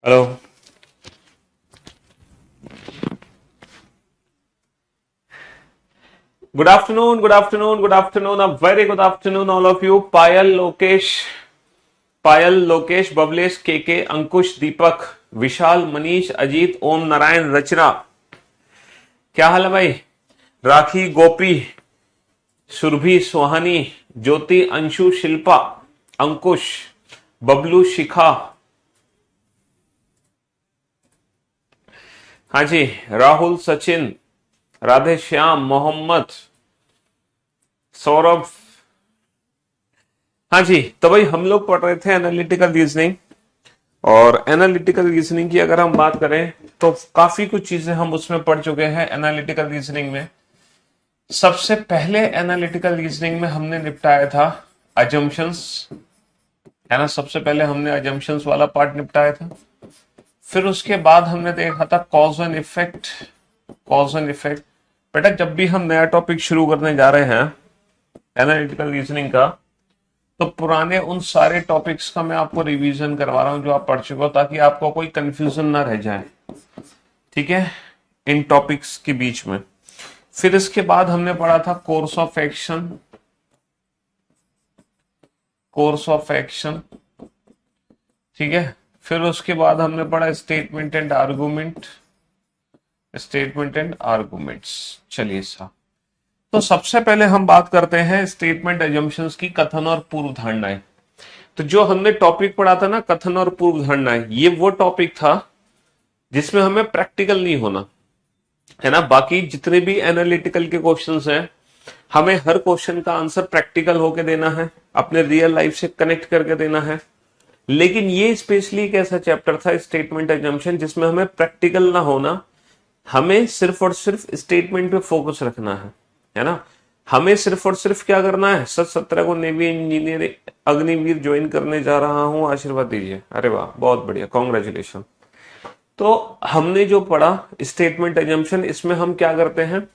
Hello. Good afternoon, good afternoon, good afternoon, a very good afternoon all of you. Payal, Lokesh, Bablesh, K Ankush, दीपक, विशाल, मनीष, अजीत, ओम नारायण, रचना। क्या हाल है भाई? राखी, गोपी, सुरभि, सुहानी, ज्योति, अंशु, शिल्पा, अंकुश, बबलू, शिखा। हाँ जी। राहुल, सचिन, राधे श्याम, मोहम्मद, सौरभ। हाँ जी। तो भाई हम लोग पढ़ रहे थे एनालिटिकल रीजनिंग। और एनालिटिकल रीजनिंग की अगर हम बात करें तो काफी कुछ चीजें हम उसमें पढ़ चुके हैं एनालिटिकल रीजनिंग में। सबसे पहले एनालिटिकल रीजनिंग में हमने निपटाया था अजम्पशंस, है ना। सबसे पहले हमने अजम्पशंस वाला पार्ट निपटाया था। फिर उसके बाद हमने देखा था cause and effect. Cause and effect बेटा, जब भी हम नया टॉपिक शुरू करने जा रहे हैं एनालिटिकल रीजनिंग का, तो पुराने उन सारे टॉपिक्स का मैं आपको रिवीजन करवा रहा हूं जो आप पढ़ चुके हो, ताकि आपको कोई कंफ्यूजन ना रह जाए। ठीक है, इन टॉपिक्स के बीच में। फिर इसके बाद हमने पढ़ा था course of action. Course of action, ठीक है। फिर उसके बाद हमने पढ़ा statement and argument. Statement and arguments. चलिए साहब, तो सबसे पहले हम बात करते हैं स्टेटमेंट एजम्पशंस की, कथन और पूर्व धारणाएं। तो जो हमने टॉपिक पढ़ा था ना, कथन और पूर्व धारणाएं, ये वो टॉपिक था जिसमें हमें प्रैक्टिकल नहीं होना, है ना। बाकी जितने भी एनालिटिकल के क्वेश्चंस हैं, हमें हर क्वेश्चन का आंसर प्रैक्टिकल होके देना है, अपने रियल लाइफ से कनेक्ट करके देना है। लेकिन ये स्पेशली एक ऐसा चैप्टर था स्टेटमेंट एजम्पशन जिसमें हमें प्रैक्टिकल ना होना, हमें सिर्फ और सिर्फ स्टेटमेंट पे फोकस रखना है ना। हमें सिर्फ और सिर्फ क्या करना है, 17 को नेवी इंजीनियर अग्निवीर ज्वाइन करने जा रहा हूं, आशीर्वाद दीजिए। अरे वाह, बहुत बढ़िया, कॉन्ग्रेचुलेशन। तो हमने जो पढ़ा स्टेटमेंट एजम्पशन, इसमें हम क्या करते हैं,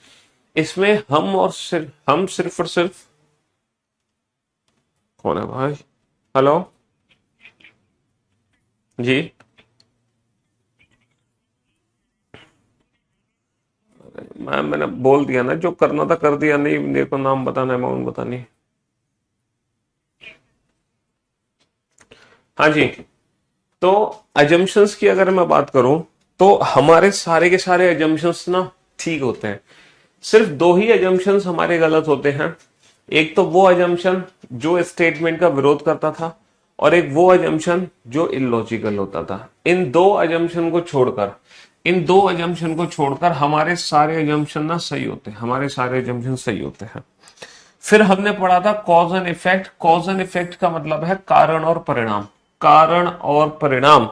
इसमें हम सिर्फ और सिर्फ, कौन है भाई? हेलो जी। मैंने बोल दिया ना, जो करना था कर दिया, नहीं मेरे को नाम बताना, अमाउंट बतानी। हाँ जी। तो अजम्पशंस की अगर मैं बात करूं, तो हमारे सारे के सारे अजम्पशंस ना ठीक होते हैं। सिर्फ दो ही अजम्पशंस हमारे गलत होते हैं। एक तो वो अजम्पशन जो स्टेटमेंट का विरोध करता था, और एक वो अजम्पशन जो इलॉजिकल होता था। इन दो अजम्पशन को छोड़कर हमारे सारे अजम्पशन ना सही होते हैं, हमारे सारे अजम्पशन सही होते हैं। फिर हमने पढ़ा था cause and effect. Cause and effect का मतलब है कारण और परिणाम। कारण और परिणाम।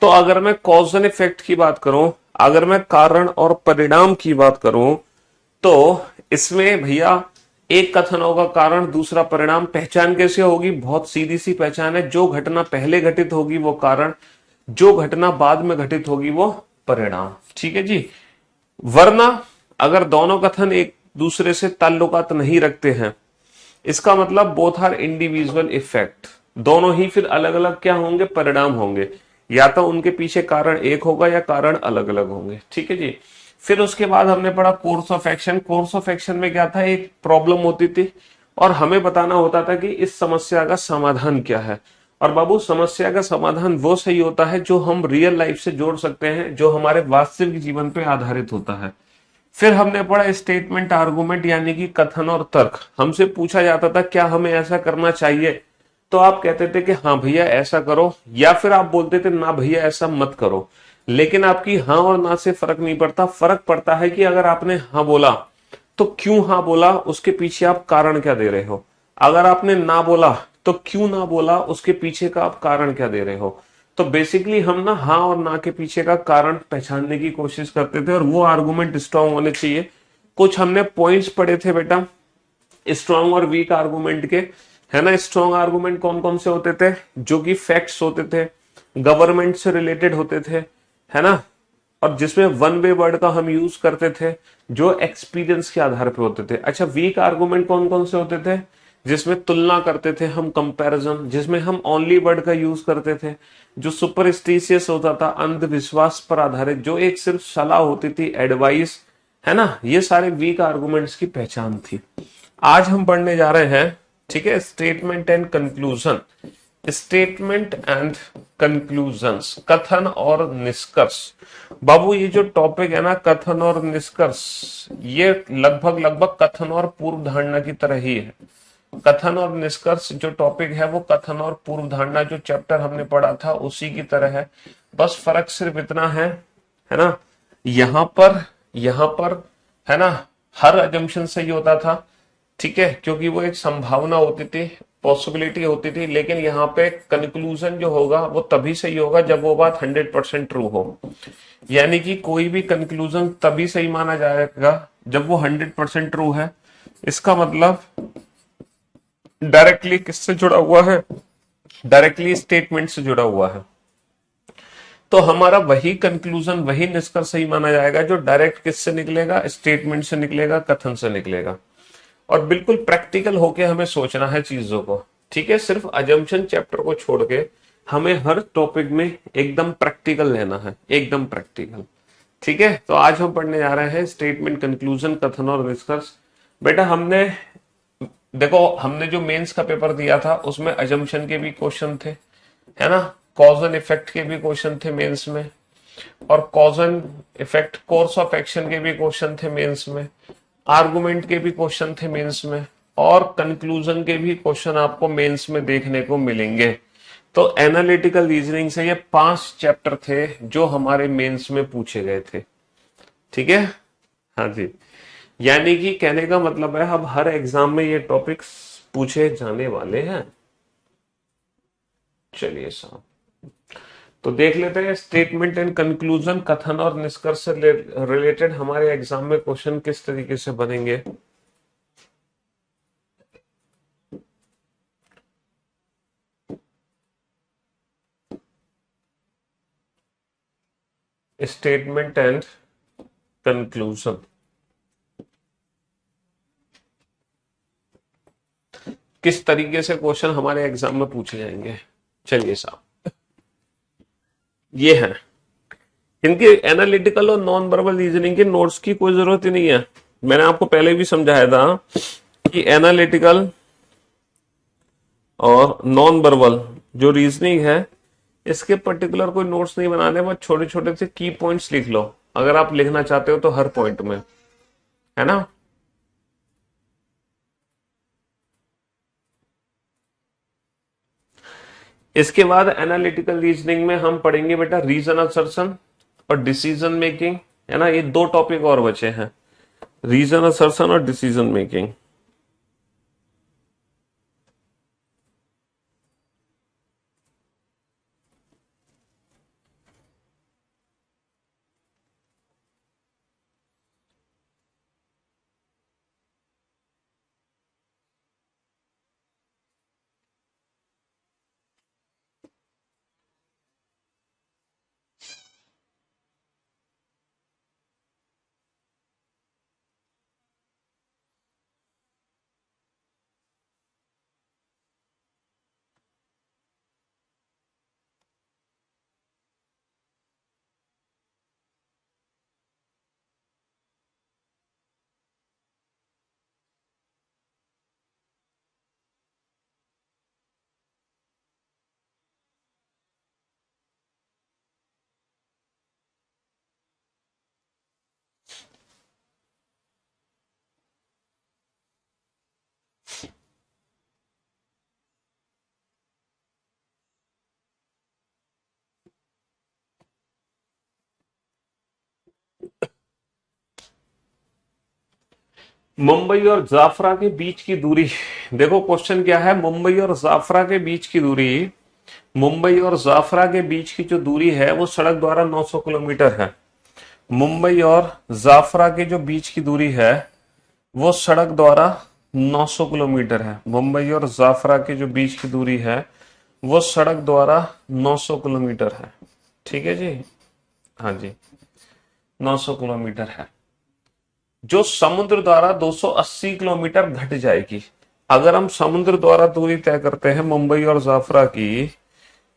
तो अगर मैं कॉज एंड इफेक्ट की बात करूं, अगर मैं कारण और परिणाम की बात करूं, तो इसमें भैया एक कथन होगा कारण, दूसरा परिणाम। पहचान कैसे होगी? बहुत सीधी सी पहचान है, जो घटना पहले घटित होगी वो कारण, जो घटना बाद में घटित होगी वो परिणाम। ठीक है जी। वरना अगर दोनों कथन एक दूसरे से ताल्लुकात नहीं रखते हैं, इसका मतलब बोथ आर इंडिविजुअल इफेक्ट, दोनों ही फिर अलग अलग क्या होंगे, परिणाम होंगे। या तो उनके पीछे कारण एक होगा या कारण अलग अलग होंगे। ठीक है जी। फिर उसके बाद हमने पढ़ा course of action. Course of action में क्या था, एक प्रॉब्लम होती थी और हमें बताना होता था कि इस समस्या का समाधान क्या है। और बाबू, समस्या का समाधान वो सही होता है जो हम रियल लाइफ से जोड़ सकते हैं, जो हमारे वास्तविक जीवन पे आधारित होता है। फिर हमने पढ़ा स्टेटमेंट आर्गुमेंट, यानी कि कथन और तर्क। हमसे पूछा जाता था क्या हमें ऐसा करना चाहिए, तो आप कहते थे कि हाँ भैया ऐसा करो, या फिर आप बोलते थे ना भैया ऐसा मत करो। लेकिन आपकी हाँ और ना से फर्क नहीं पड़ता। फर्क पड़ता है कि अगर आपने हाँ बोला तो क्यों हाँ बोला, उसके पीछे आप कारण क्या दे रहे हो। अगर आपने ना बोला तो क्यों ना बोला, उसके पीछे का आप कारण क्या दे रहे हो। तो बेसिकली हम ना हाँ और ना के पीछे का कारण पहचानने की कोशिश करते थे, और वो आर्गुमेंट स्ट्रांग होने चाहिए। कुछ हमने पॉइंट्स पढ़े थे बेटा स्ट्रांग और वीक आर्गुमेंट के, है ना। स्ट्रांग आर्गुमेंट कौन कौन से होते थे? जो कि फैक्ट्स होते थे, गवर्नमेंट से रिलेटेड होते थे, है ना। और जिसमें वन वे वर्ड का हम यूज करते थे, जो एक्सपीरियंस के आधार पे होते थे। अच्छा, वीक आर्गुमेंट कौन कौन से होते थे? जिसमें तुलना करते थे हम, कंपैरिजन, जिसमें हम ओनली वर्ड का यूज करते थे, जो सुपरस्टिशियस होता था, अंधविश्वास पर आधारित, जो एक सिर्फ सलाह होती थी, एडवाइस, है ना, ये सारे वीक आर्गुमेंट्स की पहचान थी। आज हम पढ़ने जा रहे हैं, ठीक है, statement and conclusion. Statement and conclusions, कथन और निष्कर्ष। बाबू ये जो टॉपिक है ना, कथन और निष्कर्ष, ये लगभग लगभग कथन और पूर्व धारणा की तरह ही है। कथन और निष्कर्ष जो टॉपिक है वो कथन और पूर्व धारणा जो चैप्टर हमने पढ़ा था उसी की तरह है। बस फर्क सिर्फ इतना है ना, यहाँ पर है ना, हर अजम्पशन सही होता था, ठीक है, क्योंकि वो एक संभावना होती थी, पॉसिबिलिटी होती थी। लेकिन यहाँ पे कंक्लूजन जो होगा वो तभी सही होगा जब वो बात 100% ट्रू हो। यानी कि कोई भी कंक्लूजन तभी सही माना जाएगा जब वो 100% ट्रू है। इसका मतलब डायरेक्टली किससे जुड़ा हुआ है? डायरेक्टली स्टेटमेंट से जुड़ा हुआ है। तो हमारा वही कंक्लूजन, वही निष्कर्ष सही माना जाएगा जो डायरेक्ट किससे निकलेगा? स्टेटमेंट से निकलेगा, कथन से निकलेगा। और बिल्कुल प्रैक्टिकल होके हमें सोचना है चीजों को, ठीक है। सिर्फ अजम्पशन चैप्टर को छोड़ के हमें हर टॉपिक में एकदम प्रैक्टिकल लेना है, एकदम प्रैक्टिकल, ठीक है। तो आज हम पढ़ने जा रहे हैं स्टेटमेंट, कंक्लूजन, कथन और निष्कर्ष। बेटा हमने देखो, हमने जो मेंस का पेपर दिया था उसमें अजम्पशन के भी क्वेश्चन थे, है ना, कॉज एंड इफेक्ट के भी क्वेश्चन थे मेंस में, और cause and effect, course of action के भी क्वेश्चन थे मेंस में, आर्गुमेंट के भी क्वेश्चन थे मेंस में, और कंक्लूजन के भी क्वेश्चन आपको मेंस में देखने को मिलेंगे। तो एनालिटिकल रीजनिंग से ये 5 चैप्टर थे जो हमारे मेंस में पूछे गए थे, ठीक है। हाँ जी, यानी कि कहने का मतलब है अब हर एग्जाम में ये टॉपिक्स पूछे जाने वाले हैं। चलिए साहब, तो देख लेते हैं स्टेटमेंट एंड कंक्लूजन, कथन और निष्कर्ष से रिलेटेड हमारे एग्जाम में क्वेश्चन किस तरीके से बनेंगे। स्टेटमेंट एंड कंक्लूजन किस तरीके से क्वेश्चन हमारे एग्जाम में पूछे जाएंगे। चलिए साहब, ये है इनके एनालिटिकल और नॉन वर्बल रीजनिंग के नोट्स की कोई जरूरत ही नहीं है। मैंने आपको पहले भी समझाया था कि एनालिटिकल और नॉन वर्बल जो रीजनिंग है इसके पर्टिकुलर कोई नोट्स नहीं बनाने, बस छोटे छोटे से की पॉइंट्स लिख लो अगर आप लिखना चाहते हो तो हर पॉइंट में, है ना। इसके बाद एनालिटिकल रीजनिंग में हम पढ़ेंगे बेटा रीजन असर्शन और डिसीजन मेकिंग, है ना। ये 2 टॉपिक और बचे हैं, रीजन असर्शन और डिसीजन मेकिंग। मुंबई और जाफरा के बीच की दूरी, देखो क्वेश्चन क्या है, मुंबई और जाफरा के बीच की दूरी, मुंबई और जाफरा के बीच की जो दूरी है वो सड़क द्वारा 900 किलोमीटर है। मुंबई और जाफरा के जो बीच की दूरी है वो सड़क द्वारा 900 किलोमीटर है। मुंबई और जाफरा के जो बीच की दूरी है वो सड़क द्वारा 900 किलोमीटर है, ठीक है जी। हाँ जी, 900 किलोमीटर है, जो समुद्र द्वारा 280 किलोमीटर घट जाएगी। अगर हम समुद्र द्वारा दूरी तय करते हैं मुंबई और जाफरा की,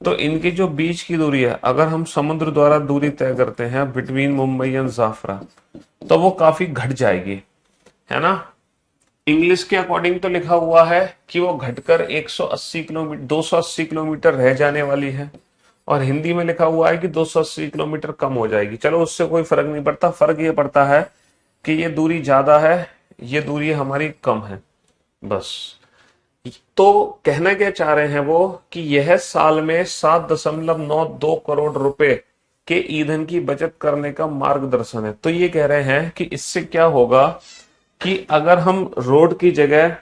तो इनकी जो बीच की दूरी है, अगर हम समुद्र द्वारा दूरी तय करते हैं बिटवीन मुंबई एंड जाफरा, तो वो काफी घट जाएगी, है ना। इंग्लिश के अकॉर्डिंग तो लिखा हुआ है कि वो घटकर 180 किलोमीटर 280 किलोमीटर रह जाने वाली है, और हिंदी में लिखा हुआ है कि 280 किलोमीटर कम हो जाएगी। चलो उससे कोई फर्क नहीं पड़ता, फर्क ये पड़ता है कि ये दूरी ज्यादा है, ये दूरी हमारी कम है, बस। तो कहना क्या चाह रहे हैं वो कि यह साल में 7.92 करोड़ रुपए के ईंधन की बचत करने का मार्गदर्शन है। तो ये कह रहे हैं कि इससे क्या होगा कि अगर हम रोड की जगह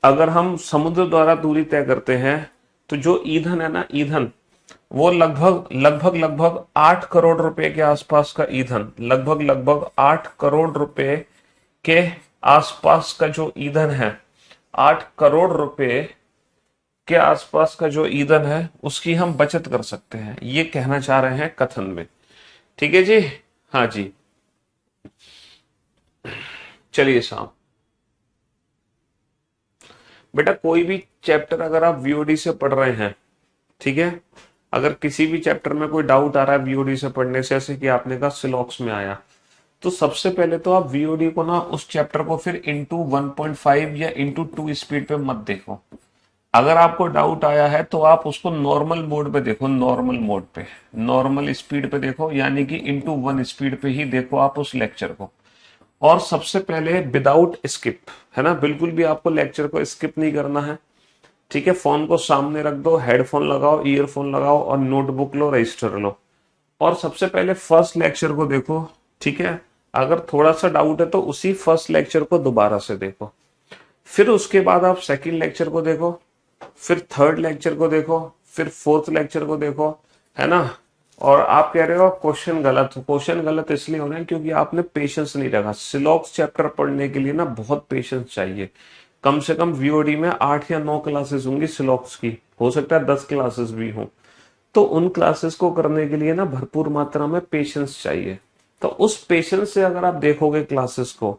अगर हम समुद्र द्वारा दूरी तय करते हैं, तो जो ईंधन है ना, ईंधन वो लगभग 8 करोड़ रुपए के आसपास का ईंधन, लगभग 8 करोड़ रुपए के आसपास का जो ईंधन है, 8 करोड़ रुपए के आसपास का जो ईंधन है उसकी हम बचत कर सकते हैं, ये कहना चाह रहे हैं कथन में। ठीक है जी, हाँ जी। चलिए साहब, बेटा कोई भी चैप्टर अगर आप वीओडी से पढ़ रहे हैं, ठीक है, अगर किसी भी चैप्टर में कोई डाउट आ रहा है वीओडी से पढ़ने से, जैसे कि आपने कहा सिलॉक्स में आया, तो सबसे पहले तो आप वीओडी को ना, उस चैप्टर को फिर इंटू 1.5 या इंटू 2 स्पीड पे मत देखो। अगर आपको डाउट आया है तो आप उसको नॉर्मल मोड पे देखो, नॉर्मल मोड पे, नॉर्मल स्पीड पे देखो, यानी कि इंटू 1 स्पीड पे ही देखो आप उस लेक्चर को। और सबसे पहले विदाउट स्किप, है ना, बिल्कुल भी आपको लेक्चर को स्किप नहीं करना है। ठीक है, फोन को सामने रख दो, हेडफोन लगाओ, ईयरफोन लगाओ और नोटबुक लो, रजिस्टर लो, और सबसे पहले फर्स्ट लेक्चर को देखो। ठीक है, अगर थोड़ा सा डाउट है तो उसी फर्स्ट लेक्चर को दोबारा से देखो, फिर उसके बाद आप सेकंड लेक्चर को देखो, फिर थर्ड लेक्चर को देखो, फिर फोर्थ लेक्चर को देखो, है ना। और आप कह रहे हो क्वेश्चन गलत, क्वेश्चन गलत इसलिए हो रहे हैं क्योंकि आपने पेशेंस नहीं रखा। सिलॉक्स चैप्टर पढ़ने के लिए ना बहुत पेशेंस चाहिए। कम से कम वीओडी में 8 या 9 क्लासेस होंगी सिलॉक्स की, हो सकता है 10 क्लासेस भी हों। तो उन क्लासेस को करने के लिए ना भरपूर मात्रा में पेशेंस चाहिए। तो उस पेशेंस से अगर आप देखोगे क्लासेस को,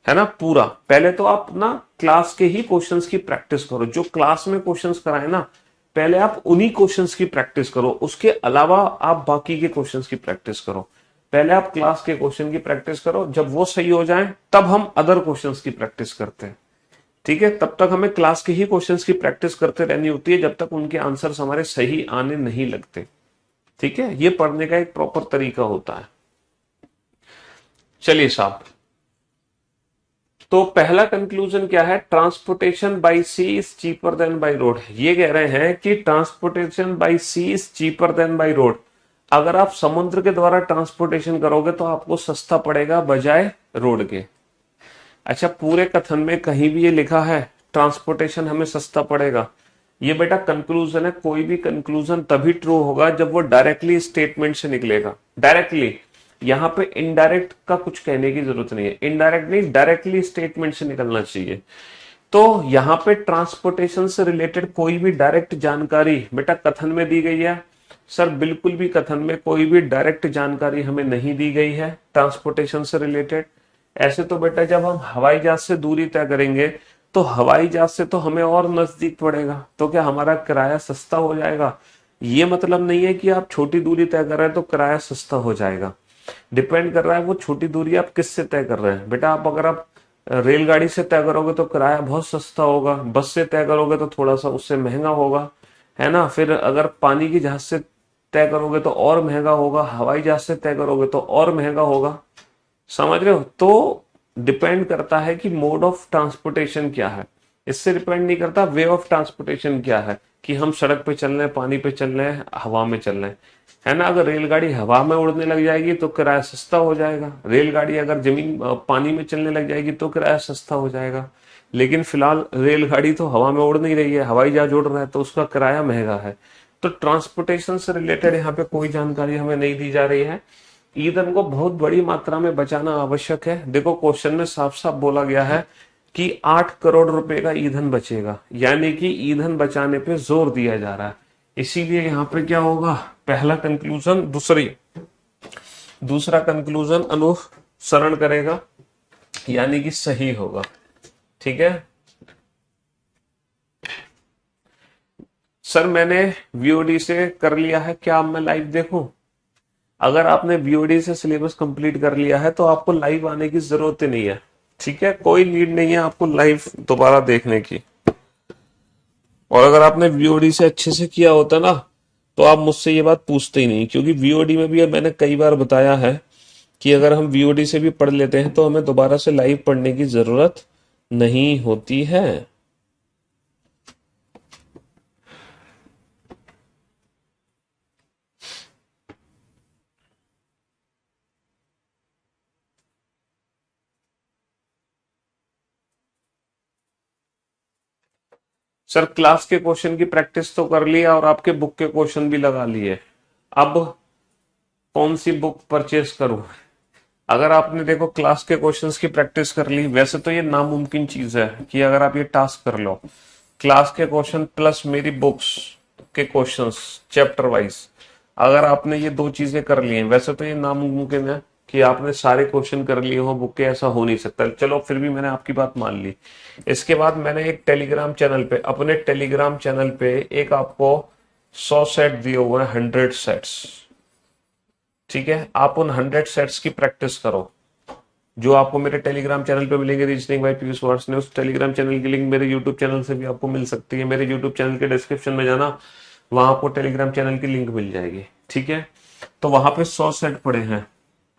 है ना, पूरा, पहले तो आप ना क्लास के ही क्वेश्चंस की प्रैक्टिस करो, जो क्लास में क्वेश्चंस कराए ना, पहले आप उन्हीं क्वेश्चंस की प्रैक्टिस करो, उसके अलावा आप बाकी के क्वेश्चंस की प्रैक्टिस करो। पहले आप क्लास के क्वेश्चन की प्रैक्टिस करो, जब वो सही हो जाए तब हम अदर क्वेश्चंस की प्रैक्टिस करते हैं। ठीक है, तब तक हमें क्लास के ही क्वेश्चंस की प्रैक्टिस करते रहनी होती है, जब तक उनके आंसर्स हमारे सही आने नहीं लगते। ठीक है, ये पढ़ने का एक प्रॉपर तरीका होता है। चलिए साहब, तो पहला कंक्लूजन क्या है, transportation by sea is cheaper than by road. ये कह रहे हैं कि transportation by sea is cheaper than by road. अगर आप समुद्र के द्वारा ट्रांसपोर्टेशन करोगे तो आपको सस्ता पड़ेगा बजाय रोड के। अच्छा, पूरे कथन में कहीं भी ये लिखा है ट्रांसपोर्टेशन हमें सस्ता पड़ेगा? ये बेटा कंक्लूजन है, कोई भी कंक्लूजन तभी ट्रू होगा जब वो डायरेक्टली स्टेटमेंट से निकलेगा। डायरेक्टली, यहाँ पे इनडायरेक्ट का कुछ कहने की जरूरत नहीं है, इनडायरेक्ट नहीं, डायरेक्टली स्टेटमेंट से निकलना चाहिए। तो यहाँ पे ट्रांसपोर्टेशन से रिलेटेड कोई भी डायरेक्ट जानकारी बेटा कथन में दी गई है? सर बिल्कुल भी कथन में कोई भी डायरेक्ट जानकारी हमें नहीं दी गई है ट्रांसपोर्टेशन से रिलेटेड। ऐसे तो बेटा जब हम हवाई जहाज से दूरी तय करेंगे तो हवाई जहाज से तो हमें और नजदीक पड़ेगा, तो क्या हमारा किराया सस्ता हो जाएगा? ये मतलब नहीं है कि आप छोटी दूरी तय कर रहे हैं तो किराया सस्ता हो जाएगा। डिपेंड कर रहा है वो छोटी दूरी आप किससे तय कर रहे हैं। बेटा आप अगर आप रेलगाड़ी से तय करोगे तो किराया बहुत सस्ता होगा, बस से तय करोगे तो थोड़ा सा उससे महंगा होगा, है ना। फिर अगर पानी की जहाज से तय करोगे तो और महंगा होगा, हवाई जहाज से तय करोगे तो और महंगा होगा। समझ रहे हो? तो डिपेंड करता है कि मोड ऑफ ट्रांसपोर्टेशन क्या है, इससे डिपेंड नहीं करता वे ऑफ ट्रांसपोर्टेशन क्या है, कि हम सड़क पे चल रहे हैं, पानी पे चल रहे हैं, हवा में चल रहे हैं, है ना। अगर रेलगाड़ी हवा में उड़ने लग जाएगी तो किराया सस्ता हो जाएगा, रेलगाड़ी अगर जमीन पानी में चलने लग जाएगी तो किराया सस्ता हो जाएगा। लेकिन फिलहाल रेलगाड़ी तो हवा में उड़ नहीं रही है, हवाई जहाज उड़ रहा है, तो उसका किराया महंगा है। तो ट्रांसपोर्टेशन से रिलेटेड यहाँ पे कोई जानकारी हमें नहीं दी जा रही है। ईंधन को बहुत बड़ी मात्रा में बचाना आवश्यक है। देखो क्वेश्चन में साफ साफ बोला गया है कि 8 करोड़ रुपए का ईंधन बचेगा, यानी कि ईंधन बचाने पे जोर दिया जा रहा है। इसीलिए यहाँ पे क्या होगा, पहला कंक्लूजन दूसरा कंक्लूजन अनुसरण करेगा, यानी कि सही होगा। ठीक है, सर मैंने वीओडी से कर लिया है, क्या अब मैं लाइव देखूं? अगर आपने वीओडी से सिलेबस कंप्लीट कर लिया है तो आपको लाइव आने की जरूरत ही नहीं है। ठीक है, कोई नीड नहीं है आपको लाइव दोबारा देखने की। और अगर आपने वीओडी से अच्छे से किया होता ना तो आप मुझसे ये बात पूछते ही नहीं, क्योंकि वीओडी में भी मैंने कई बार बताया है कि अगर हम वीओडी से भी पढ़ लेते हैं तो हमें दोबारा से लाइव पढ़ने की जरूरत नहीं होती है। सर क्लास के क्वेश्चन की प्रैक्टिस तो कर लिया और आपके बुक के क्वेश्चन भी लगा लिए, अब कौन सी बुक परचेज करूं? अगर आपने देखो क्लास के क्वेश्चंस की प्रैक्टिस कर ली, वैसे तो ये नामुमकिन चीज है कि अगर आप ये टास्क कर लो, क्लास के क्वेश्चन प्लस मेरी बुक्स के क्वेश्चंस चैप्टर वाइज, अगर आपने ये दो चीजें कर ली हैं, वैसे तो ये नामुमकिन है कि आपने सारे क्वेश्चन कर लिए हो बुक के, ऐसा हो नहीं सकता। चलो फिर भी मैंने आपकी बात मान ली। इसके बाद मैंने एक टेलीग्राम चैनल पे, अपने टेलीग्राम चैनल पे एक आपको 100 सेट दिए हुए हैं, 100 सेट्स। ठीक है, आप उन 100 सेट्स की प्रैक्टिस करो जो आपको मेरे टेलीग्राम चैनल पे मिलेंगे, रीजनिंग बाय पीयूष वार्स ने। उस टेलीग्राम चैनल की लिंक मेरे यूट्यूब चैनल से भी आपको मिल सकती है। मेरे यूट्यूब चैनल के डिस्क्रिप्शन में जाना, वहां आपको टेलीग्राम चैनल की लिंक मिल जाएगी। ठीक है, तो वहां पे 100 सेट पड़े हैं,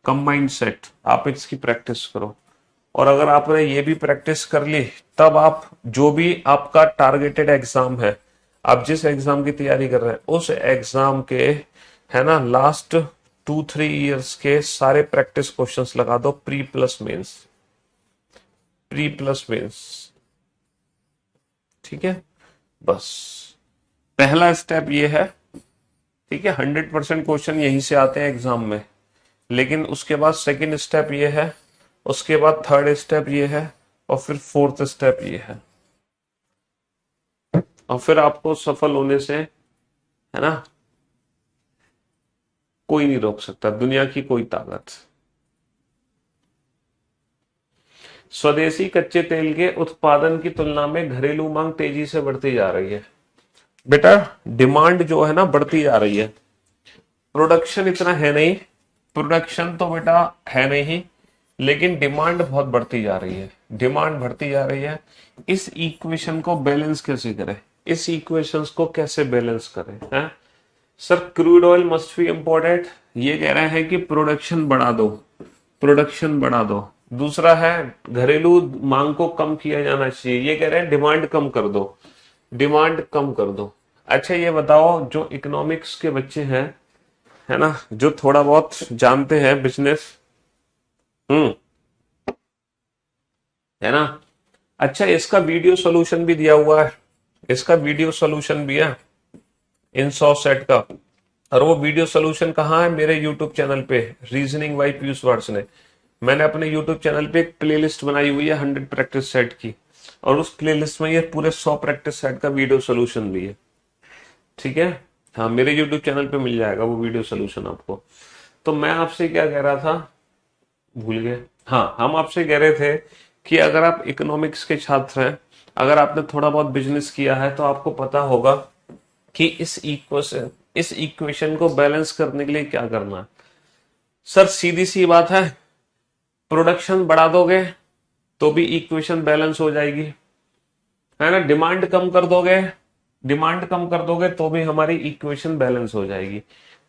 कंबाइंड सेट, आप इसकी प्रैक्टिस करो। और अगर आपने ये भी प्रैक्टिस कर ली, तब आप जो भी आपका टारगेटेड एग्जाम है, आप जिस एग्जाम की तैयारी कर रहे हैं उस एग्जाम के, है ना, लास्ट 2-3 ईयर्स के सारे प्रैक्टिस क्वेश्चंस लगा दो, pre plus mains, pre plus mains. ठीक है, बस पहला स्टेप ये है। ठीक है, 100% क्वेश्चन यहीं से आते हैं एग्जाम में, लेकिन उसके बाद सेकंड स्टेप ये है, उसके बाद थर्ड स्टेप ये है, और फिर फोर्थ स्टेप ये है, और फिर आपको सफल होने से, है ना, कोई नहीं रोक सकता, दुनिया की कोई ताकत। स्वदेशी कच्चे तेल के उत्पादन की तुलना में घरेलू मांग तेजी से बढ़ती जा रही है। बेटा डिमांड जो है ना बढ़ती जा रही है, प्रोडक्शन इतना है नहीं, प्रोडक्शन तो बेटा है नहीं, लेकिन डिमांड बहुत बढ़ती जा रही है, डिमांड बढ़ती जा रही है। इस इक्वेशन को बैलेंस कैसे करें, इस इक्वेशंस को कैसे बैलेंस करें, हैं? Sir crude oil must be imported, ये कह रहे हैं कि प्रोडक्शन बढ़ा दो, प्रोडक्शन बढ़ा दो। दूसरा है घरेलू मांग को कम किया जाना चाहिए, ये कह रहे हैं डिमांड कम कर दो, डिमांड कम कर दो। अच्छा ये बताओ, जो इकोनॉमिक्स के बच्चे हैं, है ना, जो थोड़ा बहुत जानते हैं बिजनेस, है ना, अच्छा इसका वीडियो सॉल्यूशन भी दिया हुआ है, इसका वीडियो सॉल्यूशन भी है इन 100 सेट का। और वो वीडियो सॉल्यूशन कहाँ है? मेरे यूट्यूब चैनल पे, रीजनिंग बाय पीयूष वार्स ने। मैंने अपने यूट्यूब चैनल पे एक प्लेलिस्ट बनाई हुई है 100 प्रैक्टिस सेट की, और उस प्लेलिस्ट में ये पूरे 100 प्रैक्टिस सेट का वीडियो सॉल्यूशन भी है। ठीक है, हाँ मेरे यूट्यूब चैनल पे मिल जाएगा वो वीडियो सॉल्यूशन आपको। तो मैं आपसे क्या कह रहा था, भूल गए। हाँ, हम आपसे कह रहे थे कि अगर आप इकोनॉमिक्स के छात्र हैं, अगर आपने थोड़ा बहुत बिजनेस किया है, तो आपको पता होगा कि इस इक्वेशन को बैलेंस करने के लिए क्या करना है। सर सीधी सी बात है, प्रोडक्शन बढ़ा दोगे तो भी इक्वेशन बैलेंस हो जाएगी, है ना, डिमांड कम कर दोगे, डिमांड कम कर दोगे तो भी हमारी इक्वेशन बैलेंस हो जाएगी।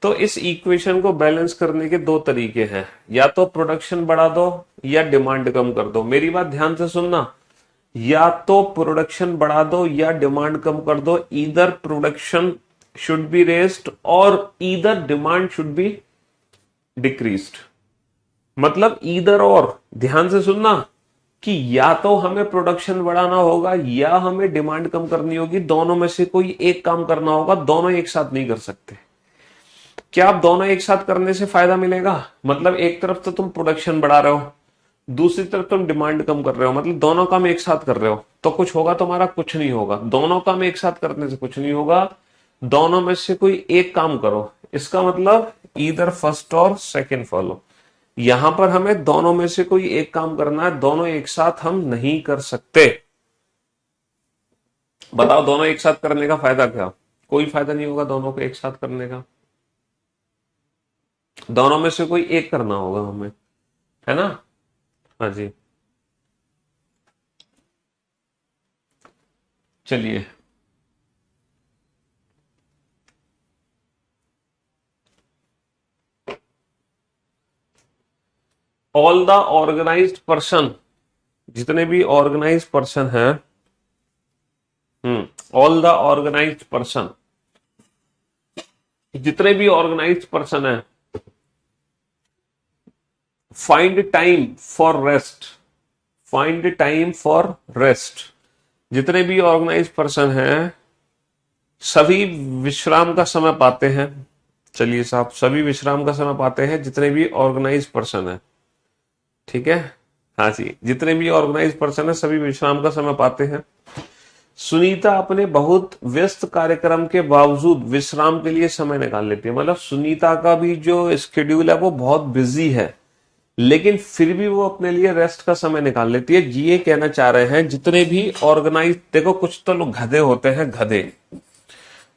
तो इस इक्वेशन को बैलेंस करने के दो तरीके हैं, या तो प्रोडक्शन बढ़ा दो या डिमांड कम कर दो। मेरी बात ध्यान से सुनना, या तो प्रोडक्शन बढ़ा दो या डिमांड कम कर दो, either production should be raised और either demand should be decreased. मतलब ईदर और, ध्यान से सुनना, कि या तो हमें प्रोडक्शन बढ़ाना होगा या हमें डिमांड कम करनी होगी, दोनों में से कोई एक काम करना होगा, दोनों एक साथ नहीं कर सकते। क्या आप दोनों एक साथ करने से फायदा मिलेगा? मतलब एक तरफ तो तुम प्रोडक्शन बढ़ा रहे हो, दूसरी तरफ तुम डिमांड कम कर रहे हो, मतलब दोनों काम एक साथ कर रहे हो, तो कुछ होगा तुम्हारा? कुछ नहीं होगा। दोनों काम एक साथ करने से कुछ नहीं होगा, दोनों में से कोई एक काम करो। इसका मतलब ईदर फर्स्ट और सेकंड फॉलो। यहां पर हमें दोनों में से कोई एक काम करना है, दोनों एक साथ हम नहीं कर सकते। बताओ दोनों एक साथ करने का फायदा क्या? कोई फायदा नहीं होगा दोनों को एक साथ करने का, दोनों में से कोई एक करना होगा हमें, है ना। हाँ जी, चलिए। ऑल द ऑर्गेनाइज्ड पर्सन, जितने भी ऑर्गेनाइज्ड पर्सन हैं, ऑल द ऑर्गेनाइज्ड पर्सन, जितने भी ऑर्गेनाइज्ड पर्सन हैं, find time for rest, find time for rest, जितने भी ऑर्गेनाइज्ड पर्सन हैं सभी विश्राम का समय पाते हैं। चलिए साहब, सभी विश्राम का समय पाते हैं जितने भी ऑर्गेनाइज्ड पर्सन हैं, ठीक है। हाँ जी, जितने भी ऑर्गेनाइज्ड पर्सन है सभी विश्राम का समय पाते हैं। सुनीता अपने बहुत व्यस्त कार्यक्रम के बावजूद विश्राम के लिए समय निकाल लेती है। मतलब सुनीता का भी जो स्केड्यूल है वो बहुत बिजी है, लेकिन फिर भी वो अपने लिए रेस्ट का समय निकाल लेती है। ये कहना चाह रहे हैं जितने भी ऑर्गेनाइज, देखो कुछ तो लोग गधे होते हैं, गधे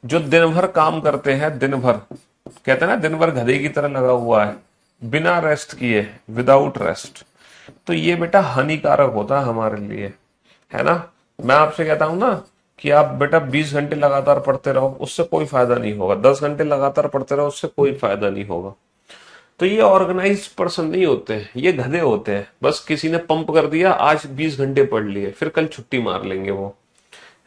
जो दिन भर काम करते हैं, दिन भर, कहते हैं ना दिन भर गधे की तरह लगा हुआ है बिना रेस्ट किए, विदाउट रेस्ट। तो ये बेटा हानिकारक होता है हमारे लिए, है ना। मैं आपसे कहता हूं ना कि आप बेटा 20 घंटे लगातार पढ़ते रहो, उससे कोई फायदा नहीं होगा। 10 घंटे लगातार पढ़ते रहो, उससे कोई फायदा नहीं होगा। तो ये ऑर्गेनाइज्ड पर्सन नहीं होते हैं, ये गधे होते हैं। बस किसी ने पंप कर दिया, आज 20 घंटे पढ़ लिए, फिर कल छुट्टी मार लेंगे वो,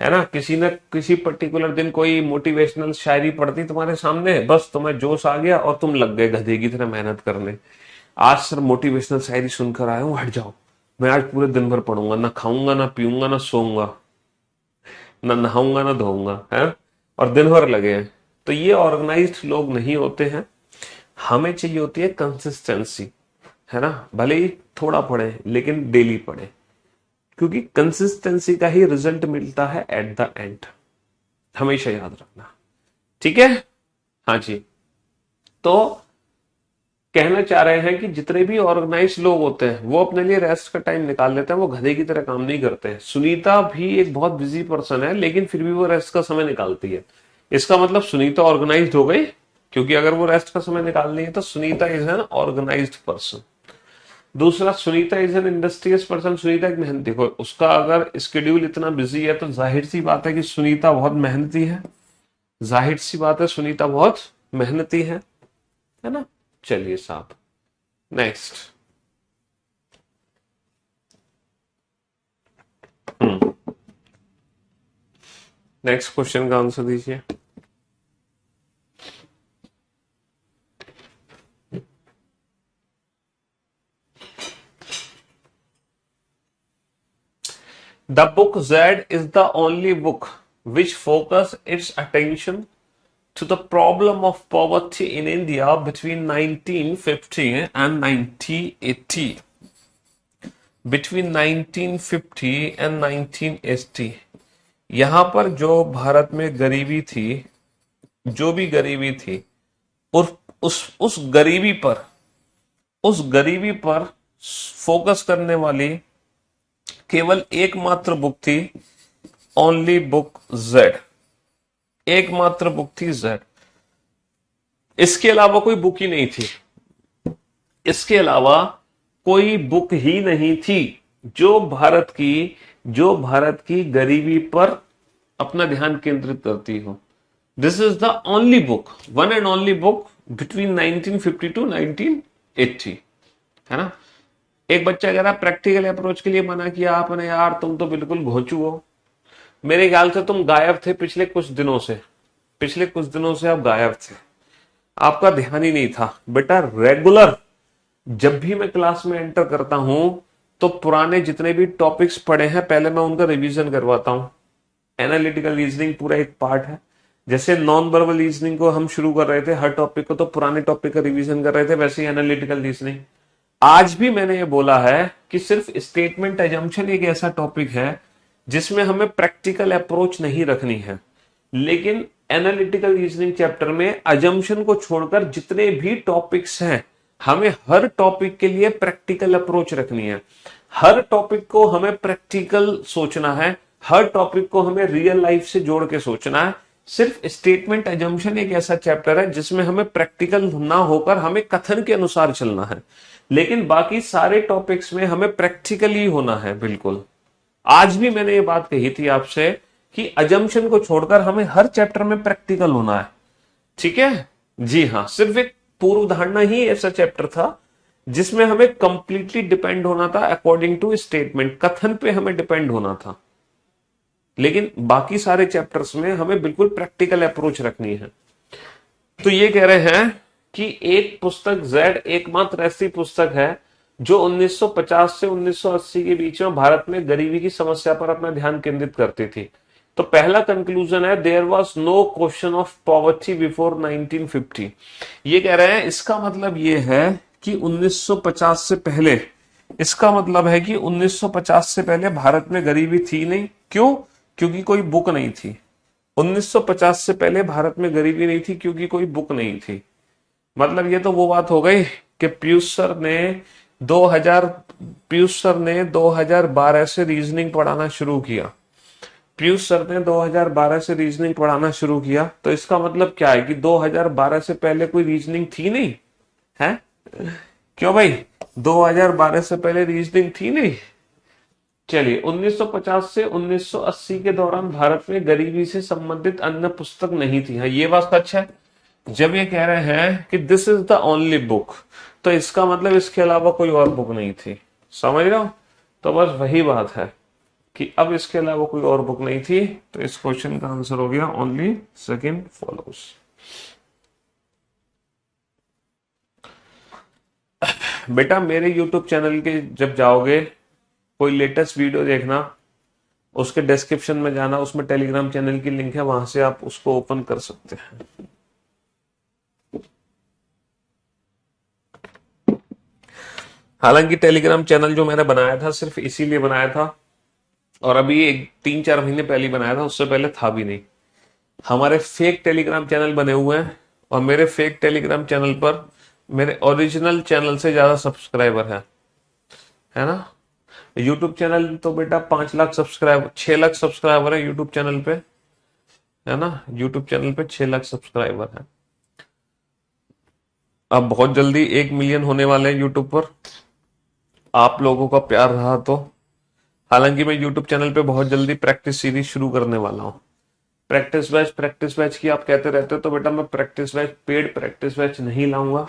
है ना। किसी ने किसी पर्टिकुलर दिन कोई मोटिवेशनल शायरी पढ़ती तुम्हारे सामने, बस तुम्हें जोश आ गया और तुम लग गए गधे की तरह मेहनत करने। आज सर मोटिवेशनल शायरी सुनकर आया हूं, हट जाओ, मैं आज पूरे दिन भर पढ़ूंगा, ना खाऊंगा ना पीऊंगा ना सोऊंगा ना नहाऊंगा ना धोऊंगा, है, और दिन भर लगे हैं। तो ये ऑर्गेनाइज्ड लोग नहीं होते हैं। हमें चाहिए होती है कंसिस्टेंसी, है ना। भले ही थोड़ा पढ़े लेकिन डेली पढ़े, क्योंकि कंसिस्टेंसी का ही रिजल्ट मिलता है एट द एंड, हमेशा याद रखना, ठीक है। हाँ जी, तो कहना चाह रहे हैं कि जितने भी ऑर्गेनाइज लोग होते हैं वो अपने लिए रेस्ट का टाइम निकाल लेते हैं, वो गधे की तरह काम नहीं करते हैं। सुनीता भी एक बहुत बिजी पर्सन है, लेकिन फिर भी वो रेस्ट का समय निकालती है। इसका मतलब सुनीता ऑर्गेनाइज्ड हो गई, क्योंकि अगर वो रेस्ट का समय निकाल रही है तो Sunita is an organised person. दूसरा, Sunita is an industrious person, Sunita एक मेहनती, देखो उसका अगर स्केड्यूल इतना बिजी है तो जाहिर सी बात है कि सुनीता बहुत मेहनती है, जाहिर सी बात है सुनीता बहुत मेहनती है ना। चलिए साहब, नेक्स्ट। नेक्स्ट क्वेश्चन का आंसर दीजिए। The book Z is the only book which focus its attention to the problem of poverty in India between 1950 and 1980. Between 1950 and 1980, यहां पर जो भारत में गरीबी थी, जो भी गरीबी थी, उस गरीबी पर फोकस करने वाली केवल एकमात्र बुक थी, ओनली बुक जेड, एकमात्र बुक थी जेड। इसके अलावा कोई बुक ही नहीं थी, इसके अलावा कोई बुक ही नहीं थी जो भारत की गरीबी पर अपना ध्यान केंद्रित करती हो। This is the only book, one and only book between 1950 to 1980, है ना। एक बच्चा कह रहा प्रैक्टिकल अप्रोच के लिए मना किया आपने, यार तुम तो बिल्कुल घोंचू हो। मेरे ख्याल से तुम गायब थे पिछले कुछ दिनों से आप गायब थे, आपका ध्यान ही नहीं था। बेटा रेगुलर जब भी मैं क्लास में एंटर करता हूं तो पुराने जितने भी टॉपिक्स पढ़े हैं पहले मैं उनका रिवीजन करवाता हूं। एनालिटिकल रीजनिंग पूरा एक पार्ट है। जैसे नॉन वर्बल रीजनिंग को हम शुरू कर रहे थे हर टॉपिक को, तो पुराने टॉपिक का रिवीजन कर रहे थे, वैसे ही एनालिटिकल रीजनिंग। आज भी मैंने ये बोला है कि सिर्फ स्टेटमेंट एजम्पशन एक ऐसा टॉपिक है जिसमें हमें प्रैक्टिकल अप्रोच नहीं रखनी है, लेकिन एनालिटिकल रीजनिंग चैप्टर में अजम्पशन को छोड़कर जितने भी टॉपिक्स हैं हमें हर टॉपिक के लिए प्रैक्टिकल अप्रोच रखनी है। हर टॉपिक को हमें प्रैक्टिकल सोचना है, हर टॉपिक को हमें रियल लाइफ से जोड़ के सोचना है। सिर्फ स्टेटमेंट एजम्पशन एक ऐसा चैप्टर है जिसमें हमें प्रैक्टिकल ना होकर हमें कथन के अनुसार चलना है, लेकिन बाकी सारे टॉपिक्स में हमें प्रैक्टिकल ही होना है। बिल्कुल, आज भी मैंने ये बात कही थी आपसे कि अजम्पशन को छोड़कर हमें हर चैप्टर में प्रैक्टिकल होना है। ठीक है जी हाँ, सिर्फ एक पूर्व धारणा ही ऐसा चैप्टर था जिसमें हमें कंप्लीटली डिपेंड होना था अकॉर्डिंग टू स्टेटमेंट, कथन पे हमें डिपेंड होना था, लेकिन बाकी सारे चैप्टर्स में हमें बिल्कुल प्रैक्टिकल अप्रोच रखनी है। तो ये कह रहे हैं कि एक पुस्तक जेड एकमात्र ऐसी पुस्तक है जो 1950 से 1980 के बीच में भारत में गरीबी की समस्या पर अपना ध्यान केंद्रित करती थी। तो पहला कंक्लूजन है there was no question of poverty before 1950। ये कह रहे हैं, इसका मतलब ये है कि 1950 से पहले, इसका मतलब है कि 1950 से पहले भारत में गरीबी थी नहीं। क्यों? क्योंकि कोई बुक नहीं थी। 1950 से पहले भारत में गरीबी नहीं थी क्योंकि कोई बुक नहीं थी। मतलब ये तो वो बात हो गई कि पीयूष सर ने 2012 से रीजनिंग पढ़ाना शुरू किया। पीयूष सर ने 2012 से रीजनिंग पढ़ाना शुरू किया, तो इसका मतलब क्या है कि 2012 से पहले कोई रीजनिंग थी नहीं है? क्यों भाई, 2012 से पहले रीजनिंग थी नहीं। चलिए, 1950 से 1980 के दौरान भारत में गरीबी से संबंधित अन्य पुस्तक नहीं थी। हाँ, ये बात सच है। जब ये कह रहे हैं कि this is the only book, तो इसका मतलब इसके अलावा कोई और बुक नहीं थी। समझ रहे हो? तो बस वही बात है कि अब इसके अलावा कोई और बुक नहीं थी, तो इस क्वेश्चन का आंसर हो गया ओनली सेकंड फॉलोज। बेटा मेरे YouTube चैनल के जब जाओगे, कोई लेटेस्ट वीडियो देखना, उसके डिस्क्रिप्शन में जाना, उसमें टेलीग्राम चैनल की लिंक है, वहां से आप उसको ओपन कर सकते हैं। हालांकि टेलीग्राम चैनल जो मैंने बनाया था सिर्फ इसीलिए बनाया था, और अभी एक 3-4 महीने पहले बनाया था, उससे पहले था भी नहीं। हमारे फेक टेलीग्राम चैनल बने हुए हैं, और मेरे फेक टेलीग्राम चैनल पर मेरे ओरिजिनल चैनल से ज्यादा सब्सक्राइबर है ना। यूट्यूब चैनल तो बेटा 5 लाख सब्सक्राइबर, 6 लाख सब्सक्राइबर है यूट्यूब चैनल पे, है ना। यूट्यूब चैनल पे 6 लाख सब्सक्राइबर है। अब बहुत जल्दी 1 मिलियन होने वाले हैं यूट्यूब पर, आप लोगों का प्यार रहा तो। हालांकि मैं यूट्यूब चैनल पे बहुत जल्दी प्रैक्टिस सीरीज शुरू करने वाला हूँ। प्रैक्टिस बैच की आप कहते रहते हो, तो बेटा मैं practice batch, paid practice batch नहीं लाऊंगा,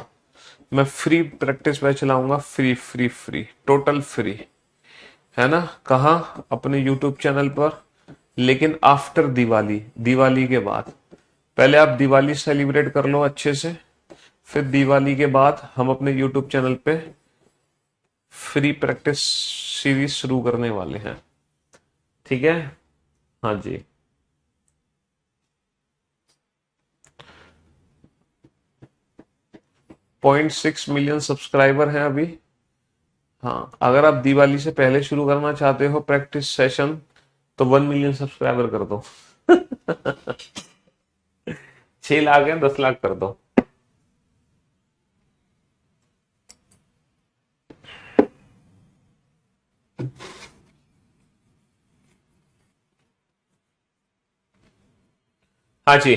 मैं फ्री प्रैक्टिस बैच लाऊंगा। Free free free, total free, है ना। कहाँ? अपने यूट्यूब चैनल पर, लेकिन आफ्टर दिवाली, दिवाली के बाद। पहले आप दिवाली सेलिब्रेट कर लो अच्छे से, फिर दिवाली के बाद हम अपने यूट्यूब चैनल पे फ्री प्रैक्टिस सीरीज शुरू करने वाले हैं। ठीक है? हाँ जी। .6 मिलियन सब्सक्राइबर हैं अभी। हाँ, अगर आप दिवाली से पहले शुरू करना चाहते हो प्रैक्टिस सेशन, तो 1 मिलियन सब्सक्राइबर कर दो। 6 लाख है, 10 लाख कर दो। हाँ जी।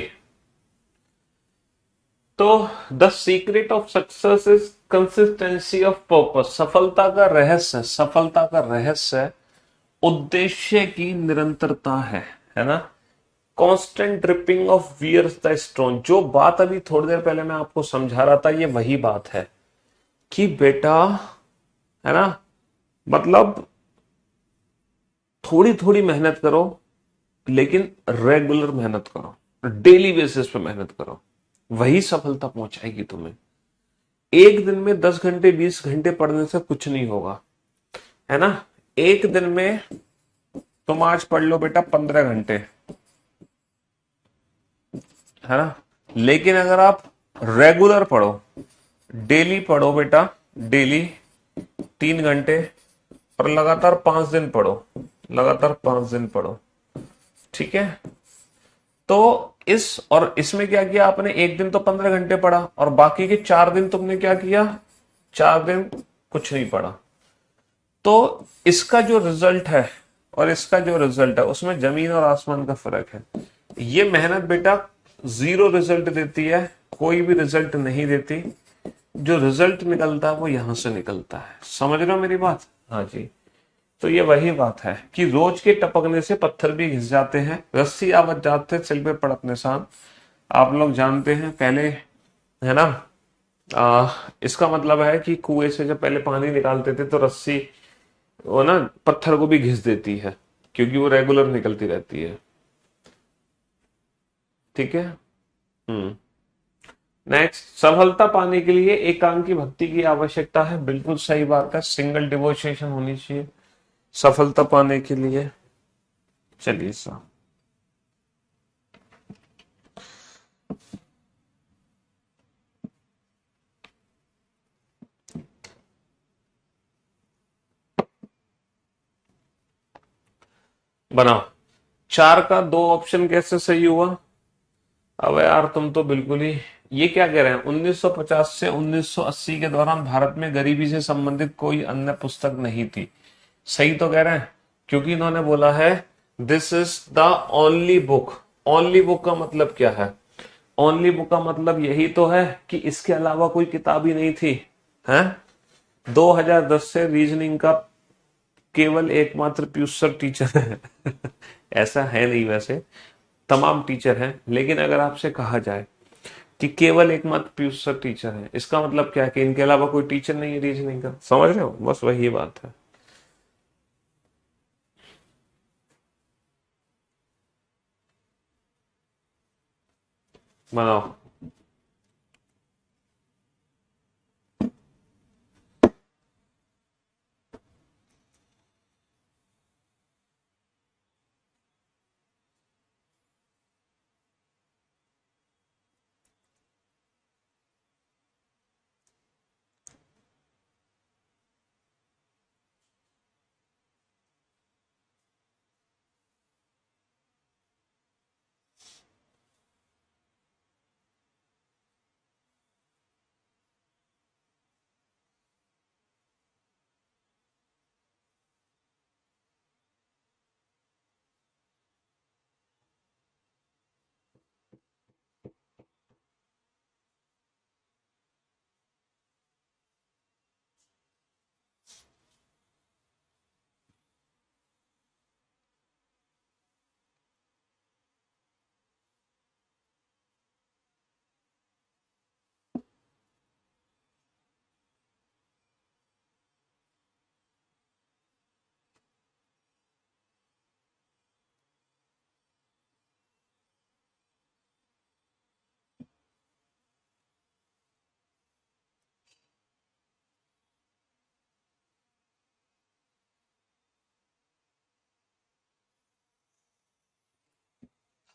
तो the secret of success is consistency of purpose. सफलता का रहस्य उद्देश्य की निरंतरता है ना। Constant dripping of wears the stone. जो बात अभी थोड़ी देर पहले मैं आपको समझा रहा था, ये वही बात है कि बेटा, है ना, मतलब थोड़ी थोड़ी मेहनत करो, लेकिन रेगुलर मेहनत करो, डेली बेसिस पे मेहनत करो, वही सफलता पहुंचाएगी तुम्हें। एक दिन में 10 घंटे 20 घंटे पढ़ने से कुछ नहीं होगा, है ना। एक दिन में तुम आज पढ़ लो बेटा 15 घंटे, है ना, लेकिन अगर आप रेगुलर पढ़ो, डेली पढ़ो बेटा, डेली 3 घंटे, और लगातार 5 दिन पढ़ो, लगातार 5 दिन पढ़ो, ठीक है। तो इसमें क्या किया आपने, एक दिन तो 15 घंटे पढ़ा, और बाकी के 4 दिन तुमने क्या किया, 4 दिन कुछ नहीं पढ़ा। तो इसका जो रिजल्ट है और इसका जो रिजल्ट है, उसमें जमीन और आसमान का फर्क है। ये मेहनत बेटा जीरो रिजल्ट देती है, कोई भी रिजल्ट नहीं देती। जो रिजल्ट निकलता है वो यहां से निकलता है। समझ रहे हो मेरी बात? हाँ जी। तो ये वही बात है कि रोज के टपकने से पत्थर भी घिस जाते हैं, रस्सी आवत जाते सिल पे पड़त निशान। आप लोग जानते हैं पहले, है ना? इसका मतलब है कि कुएं से जब पहले पानी निकालते थे तो रस्सी वो ना पत्थर को भी घिस देती है, क्योंकि वो रेगुलर निकलती रहती है। ठीक है। हम्म। नेक्स्ट, सफलता पाने के लिए एकांकी भक्ति की आवश्यकता है। बिल्कुल सही बात है, सिंगल डिवोशन होनी चाहिए सफलता पाने के लिए। चलिए साहब, बनाओ। 4 का 2 ऑप्शन कैसे सही हुआ? अब यार तुम तो बिल्कुल ही, ये क्या कह रहे हैं, 1950 से 1980 के दौरान भारत में गरीबी से संबंधित कोई अन्य पुस्तक नहीं थी। सही तो कह रहे हैं, क्योंकि इन्होंने बोला है this is the only book. Only book का मतलब क्या है? ओनली बुक का मतलब यही तो है कि इसके अलावा कोई किताब ही नहीं थी। हैं? 2010 से रीजनिंग का केवल एकमात्र पीयूष सर टीचर है। ऐसा है नहीं वैसे, तमाम टीचर हैं, लेकिन अगर आपसे कहा जाए कि केवल एकमात्र पीयूष सर टीचर है, इसका मतलब क्या है कि इनके अलावा कोई टीचर नहीं है रीजनिंग का। समझ रहे हो? बस वही बात है। बनाओ।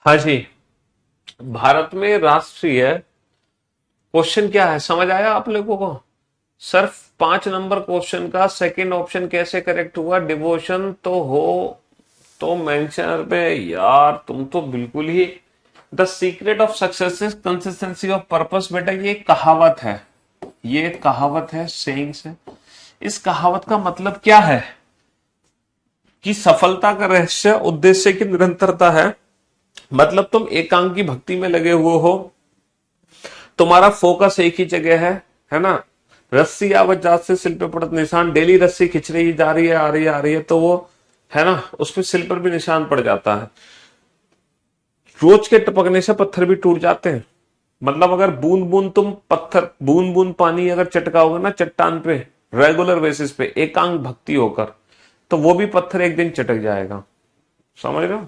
हाँ जी। भारत में राष्ट्रीय, क्वेश्चन क्या है समझ आया आप लोगों को? सिर्फ 5 नंबर क्वेश्चन का सेकंड ऑप्शन कैसे करेक्ट हुआ? डिवोशन तो हो तो मेंशन पे। यार तुम तो बिल्कुल ही, the secret of success is consistency of purpose. बेटा ये एक कहावत है, ये एक कहावत है, सेइंग्स है। इस कहावत का मतलब क्या है कि सफलता का रहस्य उद्देश्य की निरंतरता है। मतलब तुम एकांकी भक्ति में लगे हुए हो, तुम्हारा फोकस एक ही जगह है ना? रस्सी आवत जात से सिल पे पड़त निशान, डेली रस्सी खिंच रही जा रही है, आ रही है, आ रही है, तो वो है ना, उस पर सिल पर भी निशान पड़ जाता है। रोज के टपकने से पत्थर भी टूट जाते हैं। मतलब अगर बूंद बूंद तुम पत्थर, बूंद बूंद पानी अगर चटकाओगे ना चट्टान पे, रेगुलर बेसिस पे एकांक भक्ति होकर, तो वो भी पत्थर एक दिन चटक जाएगा। समझ रहे हो?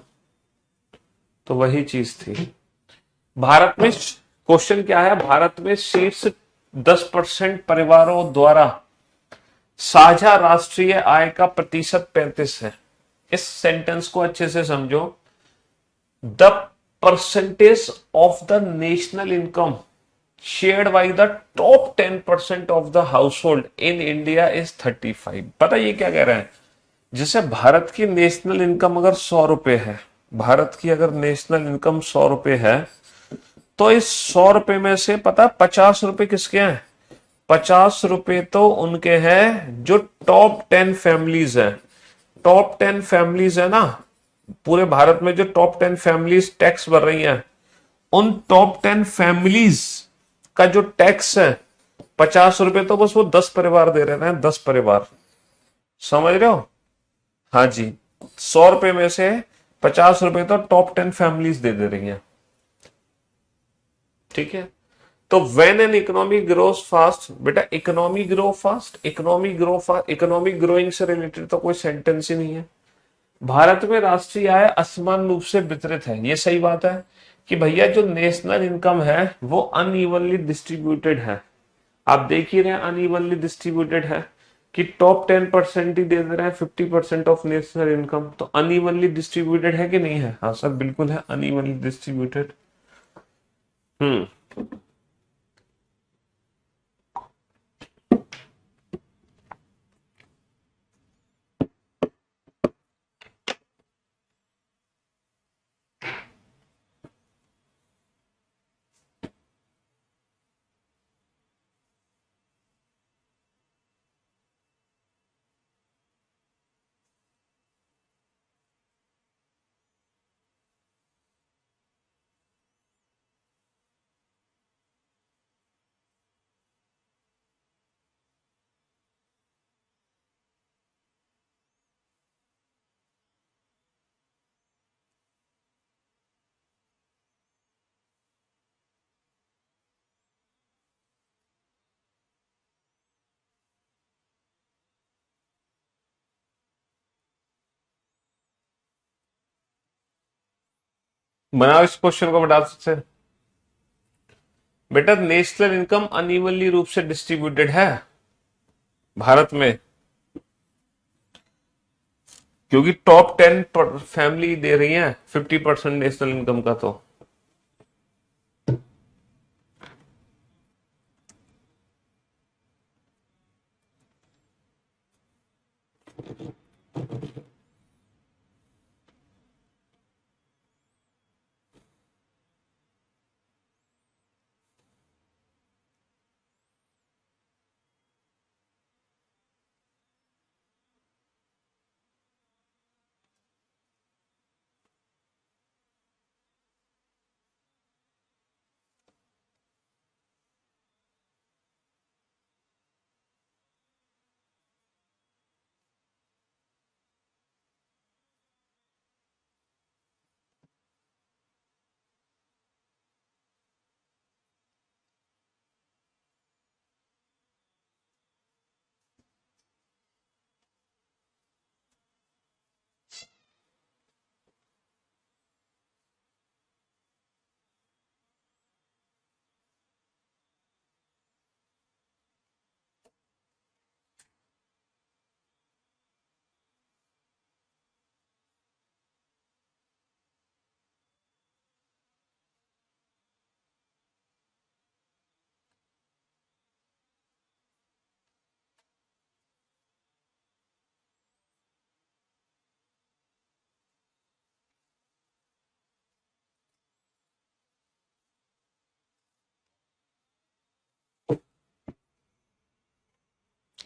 तो वही चीज थी। भारत में क्वेश्चन क्या है? भारत में शीर्ष 10% परिवारों द्वारा साझा राष्ट्रीय आय का प्रतिशत 35 है। इस सेंटेंस को अच्छे से समझो। The percentage of the national income shared by the top 10% of the house hold in India is 35। पता ये क्या कह रहे हैं? जैसे भारत की नेशनल इनकम अगर 100 रुपए है, भारत की अगर नेशनल इनकम 100 रुपए है, तो इस 100 रुपए में से पता 50 रुपए किसके हैं? 50 रुपए तो उनके हैं जो टॉप 10 फैमिलीज है। टॉप 10 फैमिलीज है ना, पूरे भारत में जो टॉप 10 फैमिलीज टैक्स भर रही हैं, उन टॉप 10 फैमिलीज का जो टैक्स है 50 रुपए, तो बस वो 10 परिवार दे रहे हैं, 10 परिवार। समझ रहे हो? हाँ जी। 100 रुपए में से 50 रुपए तो टॉप 10 फैमिलीज दे रही हैं। ठीक है। तो when an economy grows fast, बेटा economy grow fast, economy grow fast, economic growing से रिलेटेड तो कोई सेंटेंस ही नहीं है। भारत में राष्ट्रीय आय असमान रूप से वितरित है, ये सही बात है कि भैया जो नेशनल इनकम है वो अनइवनली डिस्ट्रीब्यूटेड है। आप देख ही रहे हैं अनइवनली डिस्ट्रीब्यूटेड है कि टॉप 10% ही दे रहे हैं 50% ऑफ नेशनल इनकम। तो अनइवनली डिस्ट्रीब्यूटेड है कि नहीं है? हाँ सर बिल्कुल है, अनइवनली डिस्ट्रीब्यूटेड। हम्म। बनाओ इस क्वेश्चन को बता सकते हैं। बेटा नेशनल इनकम अनइवनली रूप से डिस्ट्रीब्यूटेड है भारत में, क्योंकि टॉप 10 फैमिली दे रही है 50% नेशनल इनकम का। तो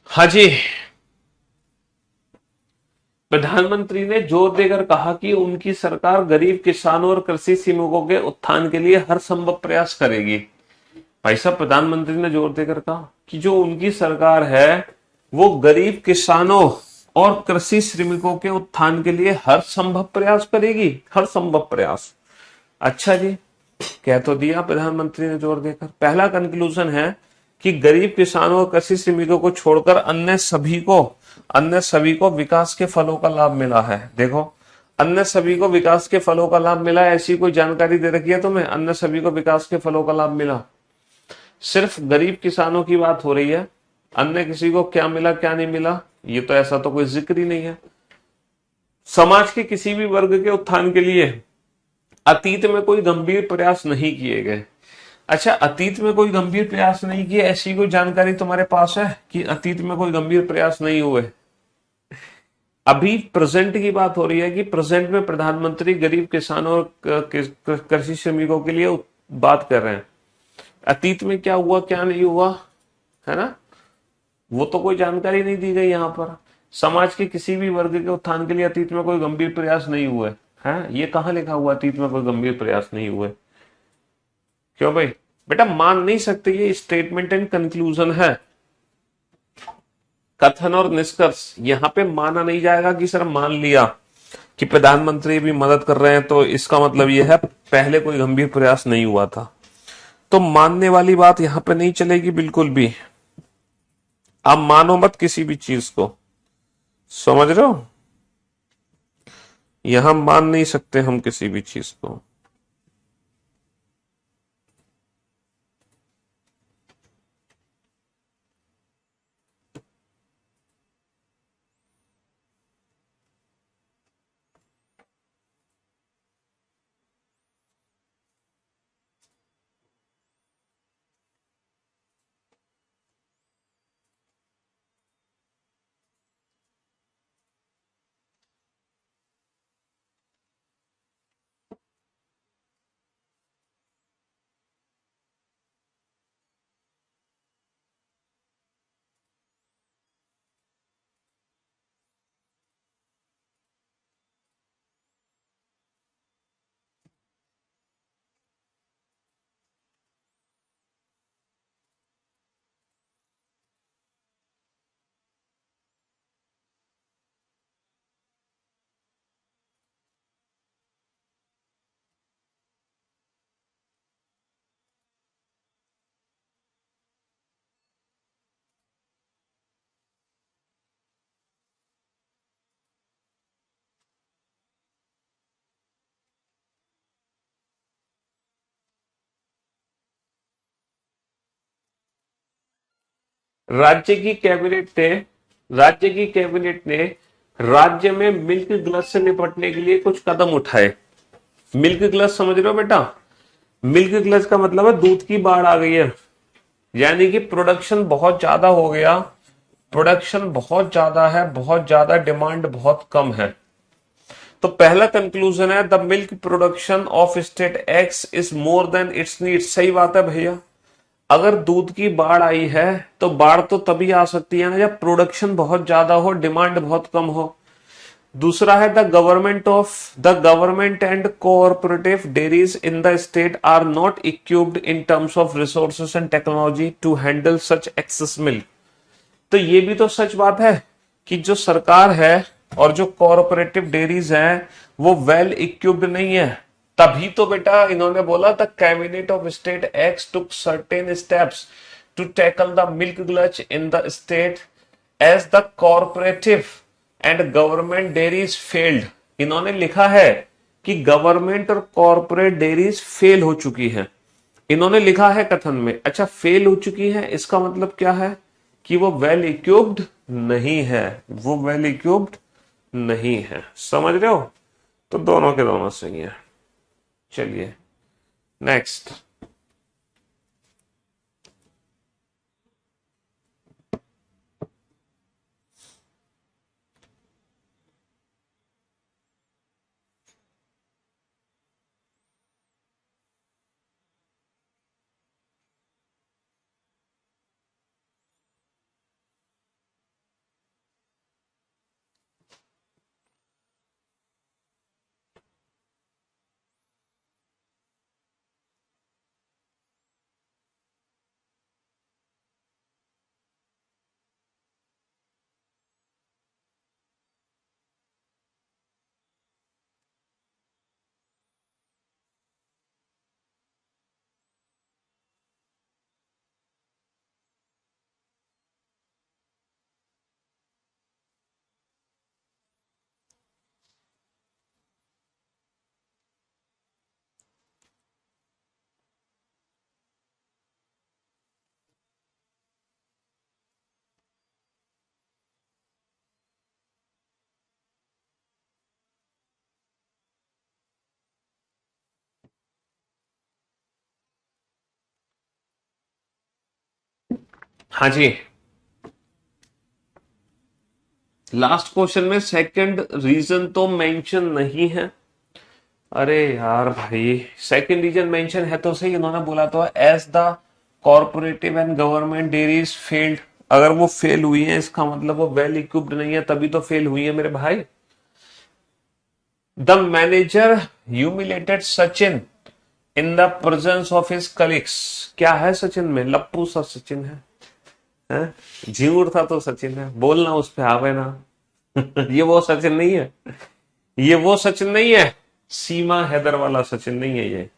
हाँ जी, प्रधानमंत्री ने जोर देकर कहा कि उनकी सरकार गरीब किसानों और कृषि श्रमिकों के उत्थान के लिए हर संभव प्रयास करेगी। भाई साहब प्रधानमंत्री ने जोर देकर कहा कि जो उनकी सरकार है वो गरीब किसानों और कृषि श्रमिकों के उत्थान के लिए हर संभव प्रयास करेगी, हर संभव प्रयास। अच्छा जी, कह तो दिया प्रधानमंत्री ने जोर देकर। पहला कंक्लूजन है कि गरीब किसानों और कृषि श्रमिकों को छोड़कर अन्य सभी को विकास के फलों का लाभ मिला है। देखो, अन्य सभी को विकास के फलों का लाभ मिला है, ऐसी कोई जानकारी दे रखी है तुम्हें? अन्य सभी को विकास के फलों का लाभ मिला, सिर्फ गरीब किसानों की बात हो रही है। अन्य किसी को क्या मिला क्या नहीं मिला, ये तो ऐसा तो कोई जिक्र ही नहीं है। समाज के किसी भी वर्ग के उत्थान के लिए अतीत में कोई गंभीर प्रयास नहीं किए गए। अच्छा, अतीत में कोई गंभीर प्रयास नहीं किए, ऐसी कोई जानकारी तुम्हारे पास है कि अतीत में कोई गंभीर प्रयास नहीं हुए? अभी प्रेजेंट की बात हो रही है कि प्रेजेंट में प्रधानमंत्री गरीब किसानों और कृषि श्रमिकों के लिए बात कर रहे हैं। अतीत में क्या हुआ क्या नहीं हुआ, है ना, वो तो कोई जानकारी नहीं दी गई यहाँ पर। समाज के किसी भी वर्ग के उत्थान के लिए अतीत में कोई गंभीर प्रयास नहीं हुए। है, ये कहाँ लिखा हुआ अतीत में कोई गंभीर प्रयास नहीं हुए? क्यों भाई? बेटा मान नहीं सकते, ये स्टेटमेंट एंड कंक्लूजन है, कथन और निष्कर्ष। यहां पे माना नहीं जाएगा कि सर मान लिया कि प्रधानमंत्री भी मदद कर रहे हैं तो इसका मतलब यह है पहले कोई गंभीर प्रयास नहीं हुआ था। तो मानने वाली बात यहां पे नहीं चलेगी बिल्कुल भी। आप मानो मत किसी भी चीज को, समझ रहे हो? यहां मान नहीं सकते हम किसी भी चीज को। राज्य की कैबिनेट ने राज्य की कैबिनेट ने राज्य में मिल्क ग्लट से निपटने के लिए कुछ कदम उठाए। मिल्क ग्लट समझ रहे हो बेटा? मिल्क ग्लच का मतलब है दूध की बाढ़ आ गई है, यानी कि प्रोडक्शन बहुत ज्यादा हो गया, प्रोडक्शन बहुत ज्यादा है, बहुत ज्यादा, डिमांड बहुत कम है। तो पहला कंक्लूजन है the milk production of state x is more than it's need. सही बात है भैया, अगर दूध की बाढ़ आई है तो बाढ़ तो तभी आ सकती है ना जब प्रोडक्शन बहुत ज्यादा हो, डिमांड बहुत कम हो। दूसरा है the government and cooperative dairies in the state are not equipped in terms of resources and technology to handle such excess milk. तो ये भी तो सच बात है कि जो सरकार है और जो कोऑपरेटिव डेयरीज हैं वो वेल इक्विप्ड नहीं है। तभी तो बेटा इन्होंने बोला the cabinet of state act took certain steps to tackle the milk glut in the state as the cooperative and government dairies failed. इन्होंने लिखा है कि गवर्नमेंट और कॉर्पोरेट डेयरीज फेल हो चुकी है। इन्होंने लिखा है कथन में। अच्छा, फेल हो चुकी है इसका मतलब क्या है? कि वो वेल इक्विप्ड नहीं है, वो वेल इक्विप्ड नहीं है। समझ रहे हो? तो दोनों के दोनों सही है। चलिए नेक्स्ट। हाँ जी, लास्ट क्वेश्चन में सेकंड रीजन तो मेंशन नहीं है। अरे यार भाई, सेकंड रीजन मेंशन है तो सही, इन्होंने बोला तो as the corporative and government dairies failed. अगर वो फेल हुई है इसका मतलब वो वेल इक्विप्ड नहीं है, तभी तो फेल हुई है मेरे भाई। The manager humiliated Sachin in the presence of his colleagues. क्या है सचिन में? लप्पू सा सचिन है? झिंगुर था तो सचिन है, बोलना उस पे आवे ना। ये वो सचिन नहीं है, ये वो सचिन नहीं है, सीमा हैदर वाला सचिन नहीं है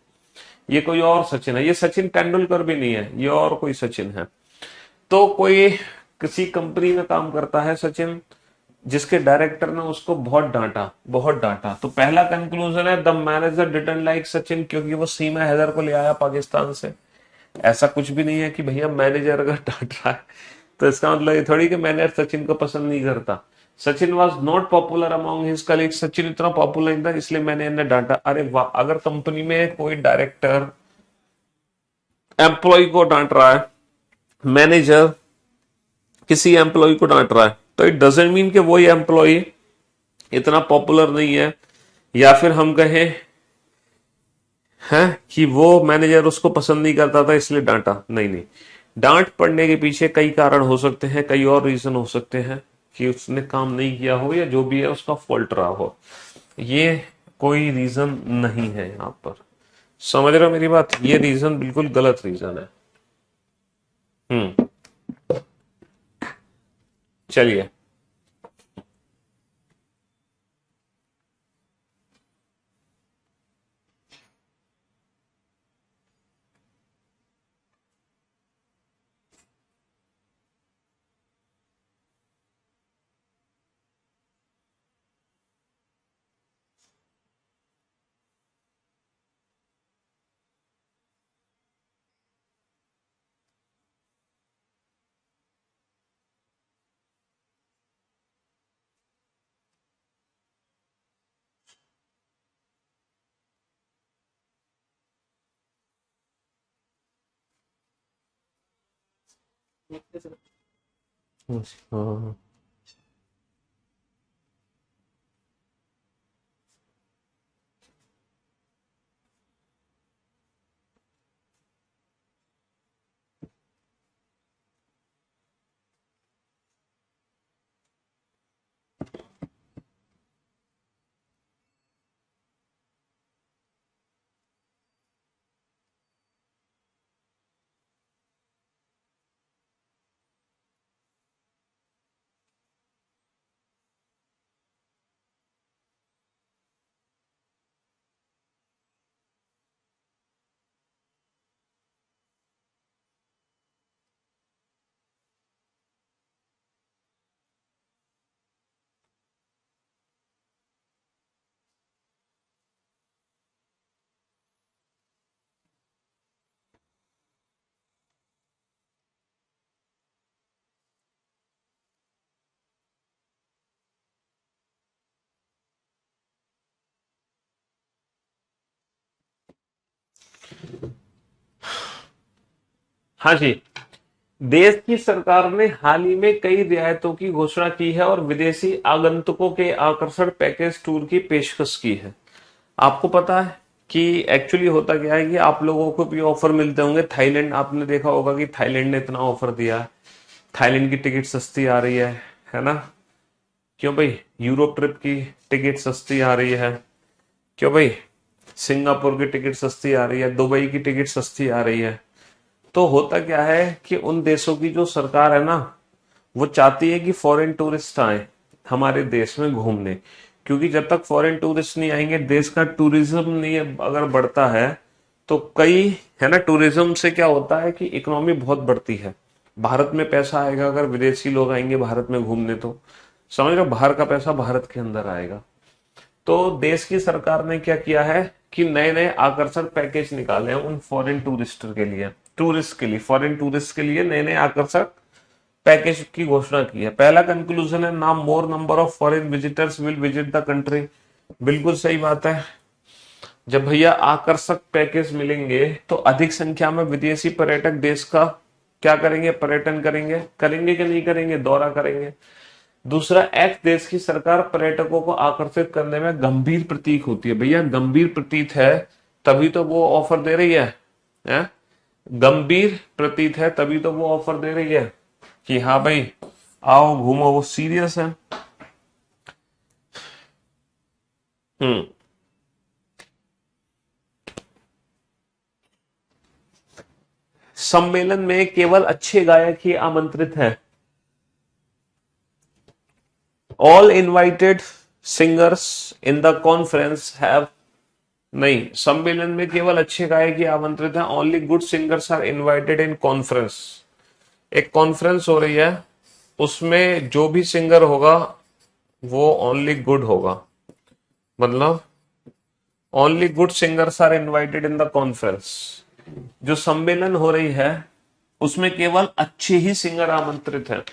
ये कोई और सचिन है। ये सचिन तेंदुलकर भी नहीं है, ये और कोई सचिन है। तो कोई किसी कंपनी में काम करता है सचिन, जिसके डायरेक्टर ने उसको बहुत डांटा। तो पहला कंक्लूजन है the manager didn't like Sachin, क्योंकि वो सीमा हैदर को ले आया पाकिस्तान से। ऐसा कुछ भी नहीं है कि भैया मैनेजर अगर डांट रहा है तो इसका मतलब ये थोड़ी कि मैनेजर सचिन को पसंद नहीं करता। Sachin was not popular among his colleague, Sachin इतना पॉपुलर नहीं था इसलिए मैंने इन्हें डांटा। अरे वाह, अगर कंपनी में कोई डायरेक्टर एम्प्लॉय को डांट रहा है, मैनेजर किसी एम्प्लॉय को डांट रहा है, तो इट डजेंट मीन कि वो एम्प्लॉय इतना पॉपुलर नहीं है, या फिर हम कहें है कि वो मैनेजर उसको पसंद नहीं करता था इसलिए डांटा। नहीं नहीं, डांट पड़ने के पीछे कई कारण हो सकते हैं, कई और रीजन हो सकते हैं कि उसने काम नहीं किया हो या जो भी है उसका फॉल्ट रहा हो। ये कोई रीजन नहीं है यहां पर। समझ रहे हो मेरी बात? ये रीजन बिल्कुल गलत रीजन है। हम्म, चलिए। हाँ, हाँ जी। देश की सरकार ने हाल ही में कई रियायतों की घोषणा की है और विदेशी आगंतुकों के आकर्षण पैकेज टूर की पेशकश की है। आपको पता है कि एक्चुअली होता क्या है कि आप लोगों को भी ऑफर मिलते होंगे। थाईलैंड, आपने देखा होगा कि थाईलैंड ने इतना ऑफर दिया, थाईलैंड की टिकट सस्ती आ रही है ना? क्यों भाई? यूरोप ट्रिप की टिकट सस्ती आ रही है। क्यों भाई? सिंगापुर की टिकट सस्ती आ रही है, दुबई की टिकट सस्ती आ रही है। तो होता क्या है कि उन देशों की जो सरकार है ना, वो चाहती है कि फॉरेन टूरिस्ट आए हमारे देश में घूमने, क्योंकि जब तक फॉरेन टूरिस्ट नहीं आएंगे, देश का टूरिज्म नहीं अगर बढ़ता है तो कई, है ना, टूरिज्म से क्या होता है कि इकोनॉमी बहुत बढ़ती है, भारत में पैसा आएगा अगर विदेशी लोग आएंगे भारत में घूमने। तो समझ रहे हो, बाहर का पैसा भारत के अंदर आएगा। तो देश की सरकार ने क्या किया है कि नए नए आकर्षक पैकेज निकाले हैं उन फॉरेन टूरिस्ट के लिए, फॉरेन टूरिस्ट के लिए नए नए आकर्षक पैकेज की घोषणा की है। पहला कंक्लूजन है ना, मोर number of foreign visitors will visit the country. बिल्कुल सही बात है। जब भैया आकर्षक पैकेज मिलेंगे तो अधिक संख्या में विदेशी पर्यटक देश का क्या करेंगे? पर्यटन करेंगे। करेंगे कि नहीं करेंगे? दौरा करेंगे। दूसरा, एक्ट देश की सरकार पर्यटकों को आकर्षित करने में गंभीर प्रतीक होती है। भैया गंभीर प्रतीत है तभी तो वो ऑफर दे रही है? गंभीर प्रतीत है तभी तो वो ऑफर दे रही है कि हाँ भाई आओ घूमो, वो सीरियस है। हम्म। सम्मेलन में केवल अच्छे गायक ही आमंत्रित हैं। All invited singers in the conference have, नहीं, सम्मेलन में केवल अच्छे गायक ही आमंत्रित हैं। Only good singers are invited in conference. एक कॉन्फ्रेंस हो रही है, उसमें जो भी सिंगर होगा वो ओनली गुड होगा, मतलब only good singers are invited in the conference. जो सम्मेलन हो रही है उसमें केवल अच्छे ही सिंगर आमंत्रित हैं।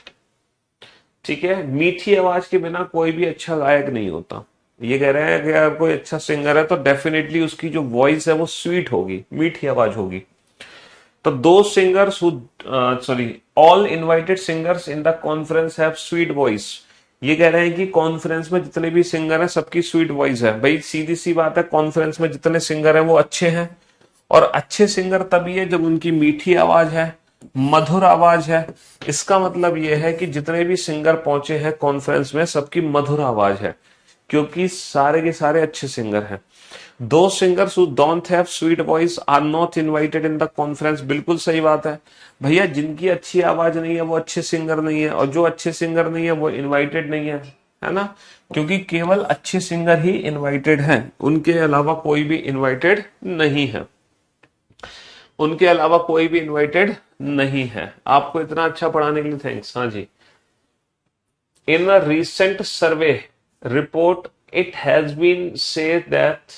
ठीक है, मीठी आवाज के बिना कोई भी अच्छा गायक नहीं होता। ये कह रहे हैं कि अगर कोई अच्छा सिंगर है तो डेफिनेटली उसकी जो वॉइस है वो स्वीट होगी, मीठी आवाज होगी। तो दो singers, sorry, all invited singers in the conference have sweet voice. ये कह रहे हैं कि कॉन्फ्रेंस में जितने भी सिंगर हैं सबकी स्वीट वॉइस है। भाई सीधी सी बात है, कॉन्फ्रेंस में जितने सिंगर हैं वो अच्छे हैं, और अच्छे सिंगर तभी है जब उनकी मीठी आवाज है, मधुर आवाज है। इसका मतलब यह है कि जितने भी सिंगर पहुंचे हैं कॉन्फ्रेंस में सबकी मधुर आवाज है, क्योंकि सारे के सारे अच्छे सिंगर हैं। दो singers who don't have sweet voice are not invited in the conference. बिल्कुल सही बात है भैया, जिनकी अच्छी आवाज नहीं है वो अच्छे सिंगर नहीं है, और जो अच्छे सिंगर नहीं है वो इनवाइटेड नहीं है ना? क्योंकि केवल अच्छे सिंगर ही इनवाइटेड हैं, उनके अलावा कोई भी इनवाइटेड नहीं है, उनके अलावा कोई भी इनवाइटेड नहीं है। आपको इतना अच्छा पढ़ाने के लिए थैंक्स। हाँ जी। In a recent survey report, it has been said that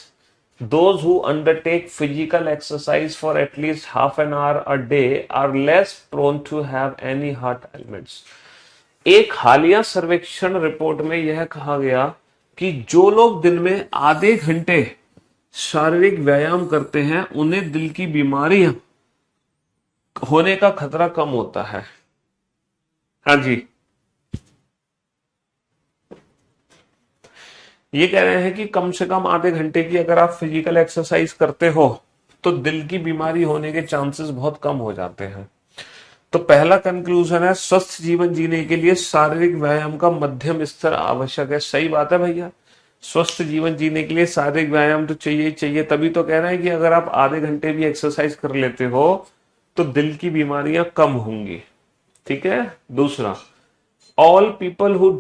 those who undertake physical exercise for at least half an hour a day are less prone to have any heart ailments. एक हालिया सर्वेक्षण report में यह कहा गया कि जो लोग दिन में आधे घंटे शारीरिक व्यायाम करते हैं उन्हें दिल की बीमारियां होने का खतरा कम होता है। हाँ जी, ये कह रहे हैं कि कम से कम आधे घंटे की अगर आप फिजिकल एक्सरसाइज करते हो तो दिल की बीमारी होने के चांसेस बहुत कम हो जाते हैं। तो पहला कंक्लूजन है, स्वस्थ जीवन जीने के लिए शारीरिक व्यायाम का मध्यम स्तर आवश्यक है। सही बात है भैया, स्वस्थ जीवन जीने के लिए शारीरिक व्यायाम तो चाहिए ही चाहिए। तभी तो कह रहे हैं कि अगर आप आधे घंटे भी एक्सरसाइज कर लेते हो तो दिल की बीमारियां कम होंगी। ठीक है। दूसरा, all people who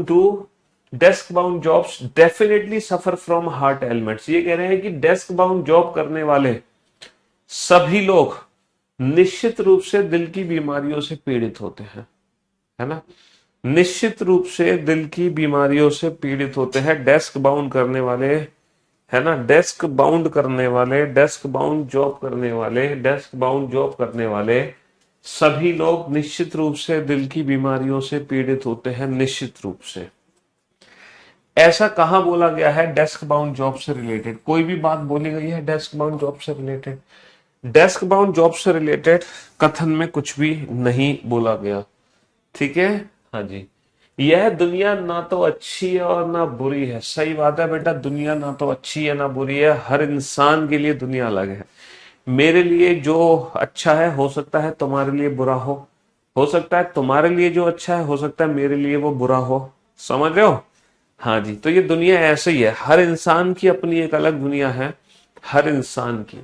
do desk bound jobs definitely suffer from heart elements. ये कह रहे हैं कि डेस्क बाउंड जॉब करने वाले सभी लोग निश्चित रूप से दिल की बीमारियों से पीड़ित होते हैं, है ना? निश्चित रूप से दिल की बीमारियों से पीड़ित होते हैं डेस्क बाउंड करने वाले, है ना? डेस्क बाउंड करने वाले, डेस्क बाउंड जॉब करने वाले, डेस्क बाउंड जॉब करने वाले सभी लोग निश्चित रूप से दिल की बीमारियों से पीड़ित होते हैं, निश्चित रूप से। ऐसा कहां बोला गया है डेस्क बाउंड जॉब से रिलेटेड? कोई भी बात बोली गई है डेस्क बाउंड जॉब से रिलेटेड? डेस्क बाउंड जॉब से रिलेटेड कथन में कुछ भी नहीं बोला गया। ठीक है। हाँ जी। यह दुनिया ना तो अच्छी है और ना बुरी है। सही बात है बेटा, दुनिया ना तो अच्छी है ना बुरी है, हर इंसान के लिए दुनिया अलग है। मेरे लिए जो अच्छा है हो सकता है तुम्हारे लिए बुरा हो सकता है तुम्हारे लिए जो अच्छा है हो सकता है मेरे लिए वो बुरा हो। समझ रहे हो? हाँ जी। तो ये दुनिया ऐसे ही है, हर इंसान की अपनी एक अलग दुनिया है, हर इंसान की,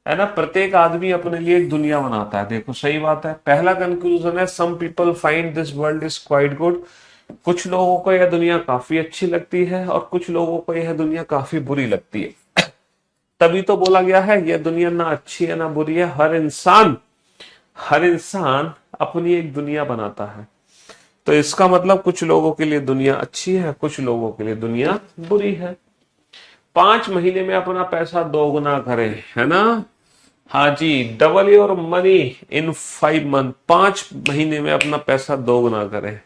है ना? प्रत्येक आदमी अपने लिए एक दुनिया बनाता है। देखो सही बात है। पहला कंक्लूजन है, some people find this world is quite good. कुछ लोगों को यह दुनिया काफी अच्छी लगती है और कुछ लोगों को यह दुनिया काफी बुरी लगती है। तभी तो बोला गया है यह दुनिया ना अच्छी है ना बुरी है, हर इंसान अपनी एक दुनिया बनाता है। तो इसका मतलब कुछ लोगों के लिए दुनिया अच्छी है, कुछ लोगों के लिए दुनिया बुरी है। 5 महीने में अपना पैसा दोगुना करें, है ना? हाँ जी, double your money in 5 month. 5 महीने में अपना पैसा दोगुना करें,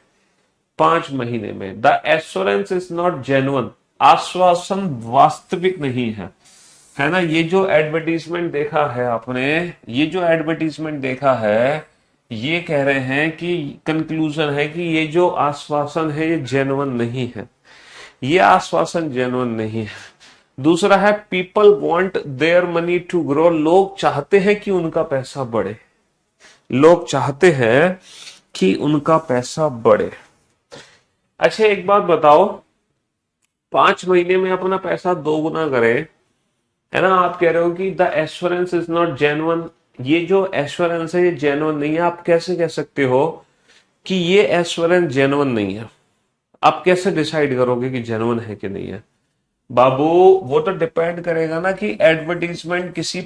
5 महीने में। The assurance is not genuine. आश्वासन वास्तविक नहीं है ना? ये जो एडवर्टीजमेंट देखा है आपने, ये जो एडवर्टीजमेंट देखा है, ये कह रहे हैं कि कंक्लूजन है कि ये जो आश्वासन है ये जेन्युइन नहीं है, ये आश्वासन जेन्युइन नहीं है। दूसरा है, people want their money to grow. लोग चाहते हैं कि उनका पैसा बढ़े, लोग चाहते हैं कि उनका पैसा बढ़े। अच्छा एक बात बताओ, 5 महीने में अपना पैसा 2 गुना करे, है ना। आप कह रहे हो कि the assurance is not genuine, ये जो एश्योरेंस है ये जेन्युइन नहीं है। आप कैसे कह सकते हो कि ये एश्योरेंस जेन्युइन नहीं है? आप कैसे डिसाइड करोगे कि जेन्युइन है कि नहीं है? बाबू, वो तो डिपेंड करेगा ना कि एडवर्टीजमेंट किसी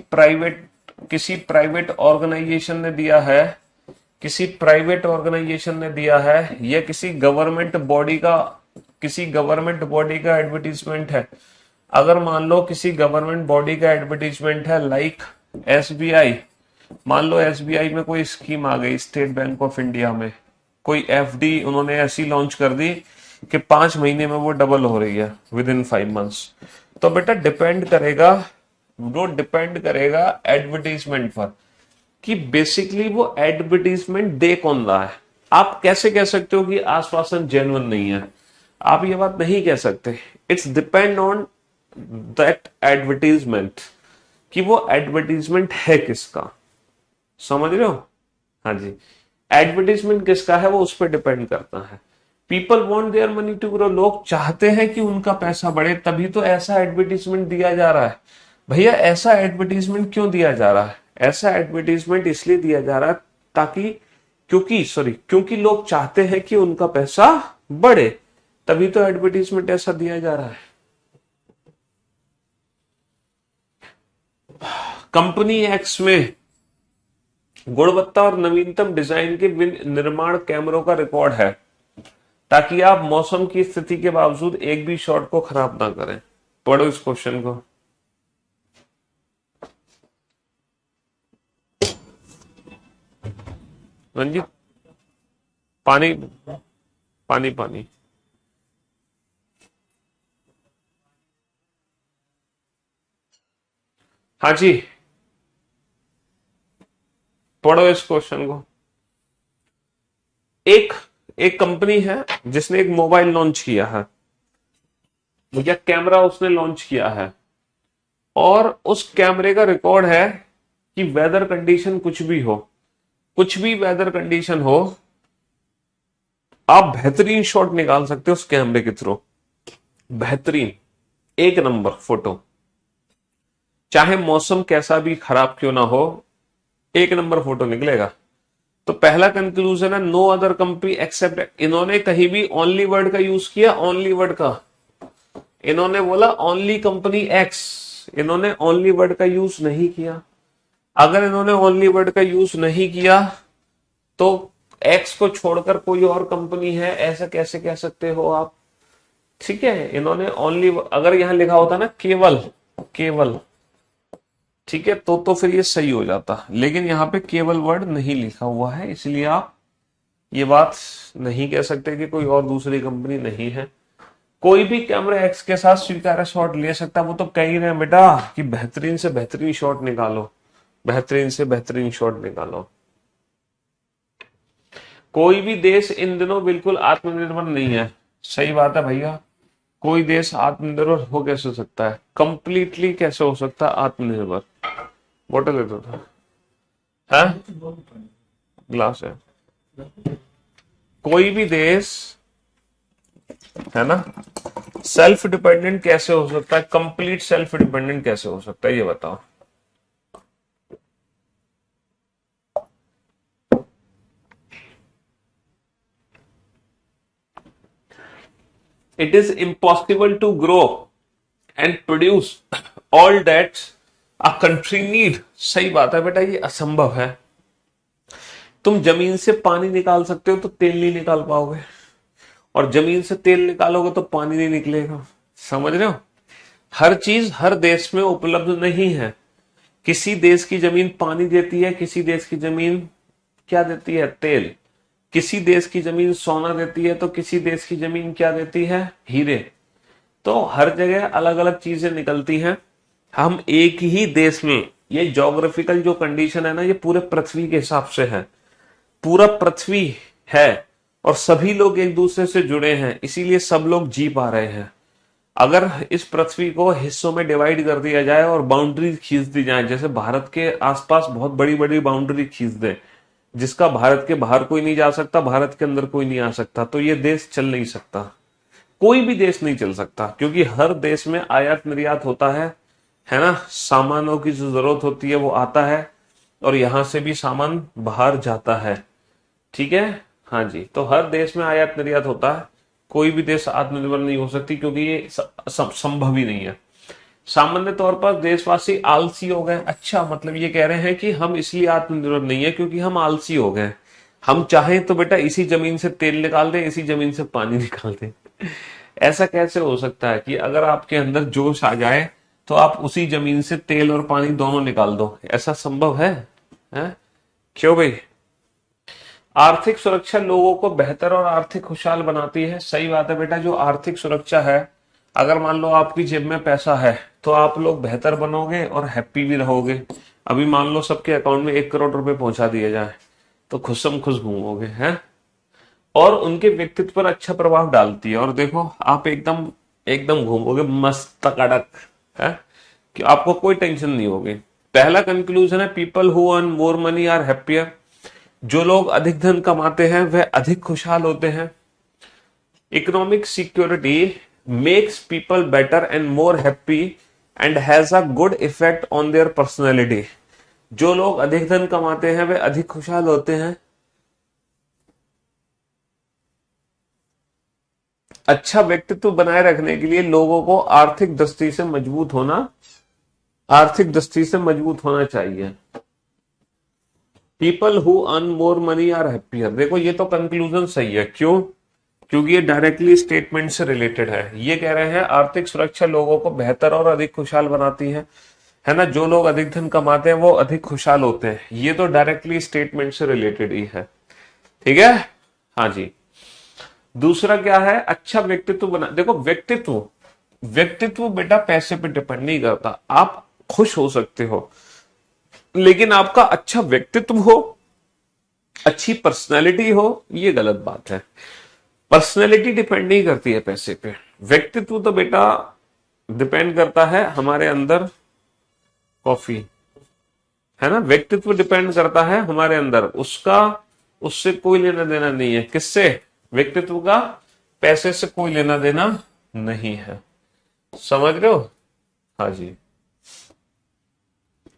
प्राइवेट ऑर्गेनाइजेशन ने दिया है, किसी प्राइवेट ऑर्गेनाइजेशन ने दिया है, या किसी गवर्नमेंट बॉडी का एडवर्टीजमेंट है। अगर मान लो किसी गवर्नमेंट बॉडी का एडवर्टीजमेंट है, लाइक एसबीआई, मान लो एसबीआई में कोई स्कीम आ गई, स्टेट बैंक ऑफ इंडिया में कोई एफडी उन्होंने ऐसी लॉन्च कर दी कि 5 महीने में वो डबल हो रही है विद इन 5 मंथ्स। तो बेटा डिपेंड करेगा एडवर्टीजमेंट पर कि बेसिकली वो एडवर्टीजमेंट दे कौन रहा है। आप कैसे कह सकते हो कि आश्वासन जेन्युइन नहीं है? आप ये बात नहीं कह सकते। It's depend on that advertisement कि वो एडवर्टीजमेंट है किसका, समझ रहे हो? हाँ जी, एडवर्टीजमेंट किसका है वो उस पर डिपेंड करता है। People want their money to grow, लोग चाहते हैं कि उनका पैसा बढ़े, तभी तो ऐसा एडवर्टीजमेंट दिया जा रहा है। भैया ऐसा एडवर्टीजमेंट क्यों दिया जा रहा है? ऐसा एडवर्टीजमेंट इसलिए दिया जा रहा है क्योंकि लोग चाहते हैं कि उनका पैसा बढ़े, तभी तो एडवर्टीजमेंट ऐसा दिया जा रहा है। कंपनी एक्स में गुणवत्ता और नवीनतम डिजाइन के निर्माण कैमरों का रिकॉर्ड है, ताकि आप मौसम की स्थिति के बावजूद एक भी शॉट को खराब ना करें। पढ़ो इस क्वेश्चन को। रंजीत, पानी पानी पानी। हाँ जी, पढ़ो इस क्वेश्चन को। एक एक कंपनी है जिसने एक मोबाइल लॉन्च किया है, या कैमरा उसने लॉन्च किया है, और उस कैमरे का रिकॉर्ड है कि वेदर कंडीशन कुछ भी वेदर कंडीशन हो, आप बेहतरीन शॉट निकाल सकते हो उस कैमरे के थ्रू। बेहतरीन, एक नंबर फोटो, चाहे मौसम कैसा भी खराब क्यों ना हो, एक नंबर फोटो निकलेगा। तो पहला कंक्लूजन है नो अदर कंपनी एक्सेप्ट। इन्होंने कहीं भी ओनली वर्ड का यूज किया, ओनली वर्ड का, इन्होंने बोला ओनली कंपनी एक्स, इन्होंने ओनली वर्ड का यूज नहीं किया। अगर इन्होंने ओनली वर्ड का यूज नहीं किया तो एक्स को छोड़कर कोई और कंपनी है, ऐसा कैसे कह सकते हो आप? ठीक है, इन्होंने ओनली, अगर यहां लिखा होता ना केवल, ठीक है, तो फिर ये सही हो जाता, लेकिन यहां पे केवल वर्ड नहीं लिखा हुआ है, इसलिए आप ये बात नहीं कह सकते कि कोई और दूसरी कंपनी नहीं है। कोई भी कैमरा एक्स के साथ स्वीकार्य शॉट ले सकता। वो तो कह ही रहे हैं बेटा कि बेहतरीन से बेहतरीन शॉट निकालो, बेहतरीन से बेहतरीन शॉट निकालो। कोई भी देश इन दिनों बिल्कुल आत्मनिर्भर नहीं है। सही बात है भैया, कोई देश आत्मनिर्भर हो कैसे हो सकता है? कंप्लीटली कैसे हो सकता है आत्मनिर्भर? बोतल लेता था है, ग्लास है। कोई भी देश, है ना, सेल्फ डिपेंडेंट कैसे हो सकता है? कंप्लीट सेल्फ डिपेंडेंट कैसे हो सकता है ये बताओ। It is impossible to grow and produce all that a country need। सही बात है बेटा, ये असंभव है। तुम जमीन से पानी निकाल सकते हो तो तेल नहीं निकाल पाओगे, और जमीन से तेल निकालोगे तो पानी नहीं निकलेगा। समझ रहे हो? हर चीज हर देश में उपलब्ध नहीं है। किसी देश की जमीन पानी देती है, किसी देश की जमीन क्या देती है? तेल। किसी देश की जमीन सोना देती है तो किसी देश की जमीन क्या देती है? हीरे। तो हर जगह अलग अलग चीजें निकलती हैं। हम एक ही देश में, ये ज्योग्राफिकल जो कंडीशन है ना, ये पूरे पृथ्वी के हिसाब से है। पूरा पृथ्वी है और सभी लोग एक दूसरे से जुड़े हैं, इसीलिए सब लोग जी पा रहे हैं। अगर इस पृथ्वी को हिस्सों में डिवाइड कर दिया जाए और बाउंड्री खींच दी जाए, जैसे भारत के आसपास बहुत बड़ी बड़ी बाउंड्री खींच दे, जिसका भारत के बाहर कोई नहीं जा सकता, भारत के अंदर कोई नहीं आ सकता, तो ये देश चल नहीं सकता। कोई भी देश नहीं चल सकता, क्योंकि हर देश में आयात निर्यात होता है ना। सामानों की जो जरूरत होती है वो आता है, और यहां से भी सामान बाहर जाता है। ठीक है, हाँ जी। तो हर देश में आयात निर्यात होता है, कोई भी देश आत्मनिर्भर नहीं हो सकती, क्योंकि ये संभव ही नहीं है। सामान्य तौर पर देशवासी आलसी हो गए। अच्छा, मतलब ये कह रहे हैं कि हम इसलिए आत्मनिर्भर नहीं है क्योंकि हम आलसी हो गए। हम चाहें तो बेटा इसी जमीन से तेल निकाल दें, इसी जमीन से पानी निकाल दें। ऐसा कैसे हो सकता है कि अगर आपके अंदर जोश आ जाए तो आप उसी जमीन से तेल और पानी दोनों निकाल दो? ऐसा संभव है? क्यों भाई? आर्थिक सुरक्षा लोगों को बेहतर और आर्थिक खुशहाल बनाती है। सही बात है बेटा। जो आर्थिक सुरक्षा है, अगर मान लो आपकी जेब में पैसा है तो आप लोग बेहतर बनोगे और हैप्पी भी रहोगे। अभी मान लो सबके अकाउंट में 1 करोड़ रुपए पहुंचा दिए जाए तो खुशम खुश घूमोगे, हैं? और उनके व्यक्तित्व पर अच्छा प्रभाव डालती है। और देखो आप एकदम एकदम घूमोगे मस्त तकड़क, है कि आपको कोई टेंशन नहीं होगी। पहला कंक्लूजन है, people who earn more money are happier. जो लोग अधिक धन कमाते हैं वह अधिक खुशहाल होते हैं। Economic security makes people better and more happy and has a good effect on their personality. जो लोग अधिक धन कमाते हैं वे अधिक खुशहाल होते हैं। अच्छा व्यक्तित्व बनाए रखने के लिए लोगों को आर्थिक दृष्टि से मजबूत होना चाहिए। People who earn more money are happier. देखो ये तो कंक्लूजन सही है। क्यों? क्योंकि ये डायरेक्टली स्टेटमेंट से रिलेटेड है। ये कह रहे हैं आर्थिक सुरक्षा लोगों को बेहतर और अधिक खुशहाल बनाती है ना। जो लोग अधिक धन कमाते हैं वो अधिक खुशहाल होते हैं। ये तो डायरेक्टली स्टेटमेंट से रिलेटेड ही है। ठीक है, हाँ जी। दूसरा क्या है? अच्छा व्यक्तित्व बना। देखो व्यक्तित्व बेटा पैसे पे डिपेंड नहीं करता। आप खुश हो सकते हो, लेकिन आपका अच्छा व्यक्तित्व हो, अच्छी पर्सनैलिटी हो, ये गलत बात है। पर्सनैलिटी डिपेंड नहीं करती है पैसे पे। व्यक्तित्व तो बेटा डिपेंड करता है हमारे अंदर। कॉफी, है ना। व्यक्तित्व डिपेंड करता है हमारे अंदर, उसका उससे कोई लेना देना नहीं है। किससे? व्यक्तित्व का पैसे से कोई लेना देना नहीं है। समझ रहे हो? हाँ जी।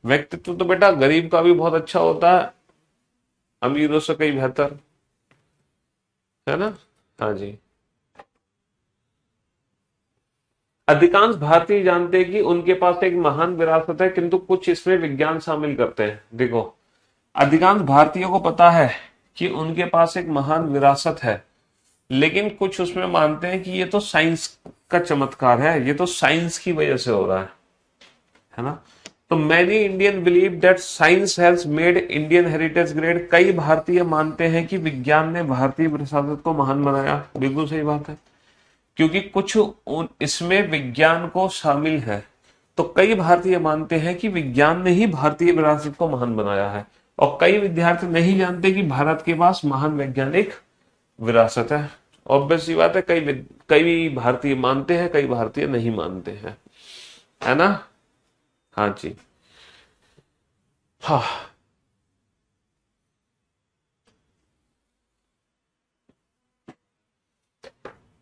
व्यक्तित्व तो बेटा गरीब का भी बहुत अच्छा होता है, अमीरों से कहीं बेहतर, है ना। हाँ जी। अधिकांश भारतीय जानते हैं कि उनके पास एक महान विरासत है, किंतु कुछ इसमें विज्ञान शामिल करते हैं। देखो, अधिकांश भारतीयों को पता है कि उनके पास एक महान विरासत है, लेकिन कुछ उसमें मानते हैं कि ये तो साइंस का चमत्कार है, ये तो साइंस की वजह से हो रहा है ना। तो many Indian believe that science has made Indian heritage great. कई भारतीय मानते हैं कि विज्ञान ने भारतीय विरासत को महान बनाया। बिल्कुल सही बात है, क्योंकि कुछ इसमें विज्ञान को शामिल है। तो कई भारतीय मानते हैं कि विज्ञान ने ही भारतीय विरासत को महान बनाया है, और कई विद्यार्थी नहीं जानते कि भारत के पास महान वैज्ञानिक विरासत है। ऑब्वियस सी बात है, कई भारतीय मानते हैं, कई भारतीय नहीं मानते हैं, है ना। हाँ जी। हाँ,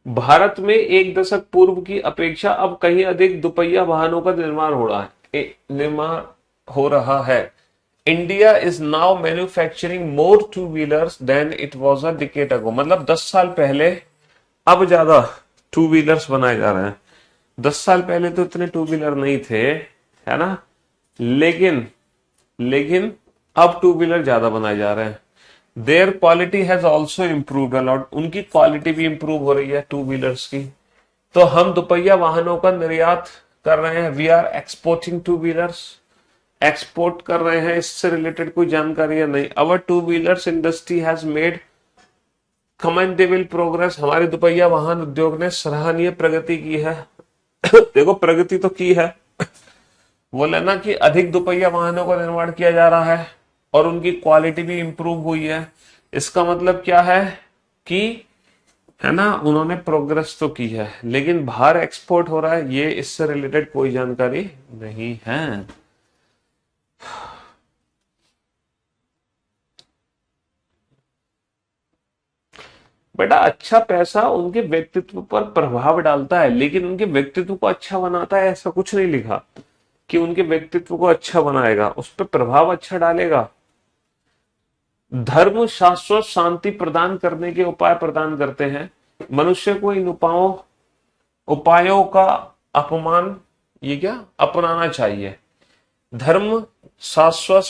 भारत में एक दशक पूर्व की अपेक्षा अब कहीं अधिक दुपहिया वाहनों का निर्माण हो रहा है। India is now manufacturing more two wheelers than it was a decade ago. मतलब 10 साल पहले अब ज्यादा टू व्हीलर्स बनाए जा रहे हैं। 10 साल पहले तो इतने टू व्हीलर नहीं थे, है ना। लेकिन लेकिन अब टू व्हीलर ज्यादा बनाए जा रहे हैं। Their quality has also improved a lot. उनकी क्वालिटी भी इंप्रूव हो रही है टू व्हीलर्स की। तो हम दुपहिया वाहनों का निर्यात कर रहे हैं। We are exporting two wheelers. Export कर रहे हैं, इससे रिलेटेड कोई जानकारी है नहीं। Our two wheelers industry has made commendable progress. हमारे दुपहिया वाहन उद्योग ने सराहनीय प्रगति की है। देखो प्रगति तो की है, बोले ना कि अधिक दुपहिया वाहनों का निर्माण किया जा रहा है और उनकी क्वालिटी भी इंप्रूव हुई है। इसका मतलब क्या है कि, है ना, उन्होंने प्रोग्रेस तो की है, लेकिन बाहर एक्सपोर्ट हो रहा है, ये इससे रिलेटेड कोई जानकारी नहीं है। बेटा अच्छा पैसा उनके व्यक्तित्व पर प्रभाव डालता है, लेकिन उनके व्यक्तित्व को अच्छा बनाता है ऐसा कुछ नहीं लिखा कि उनके व्यक्तित्व को अच्छा बनाएगा, उस पर प्रभाव अच्छा डालेगा। धर्म शाश्वत शांति प्रदान करने के उपाय प्रदान करते हैं। मनुष्य को इन उपायों का अपमान ये क्या अपनाना चाहिए। धर्म शाश्वत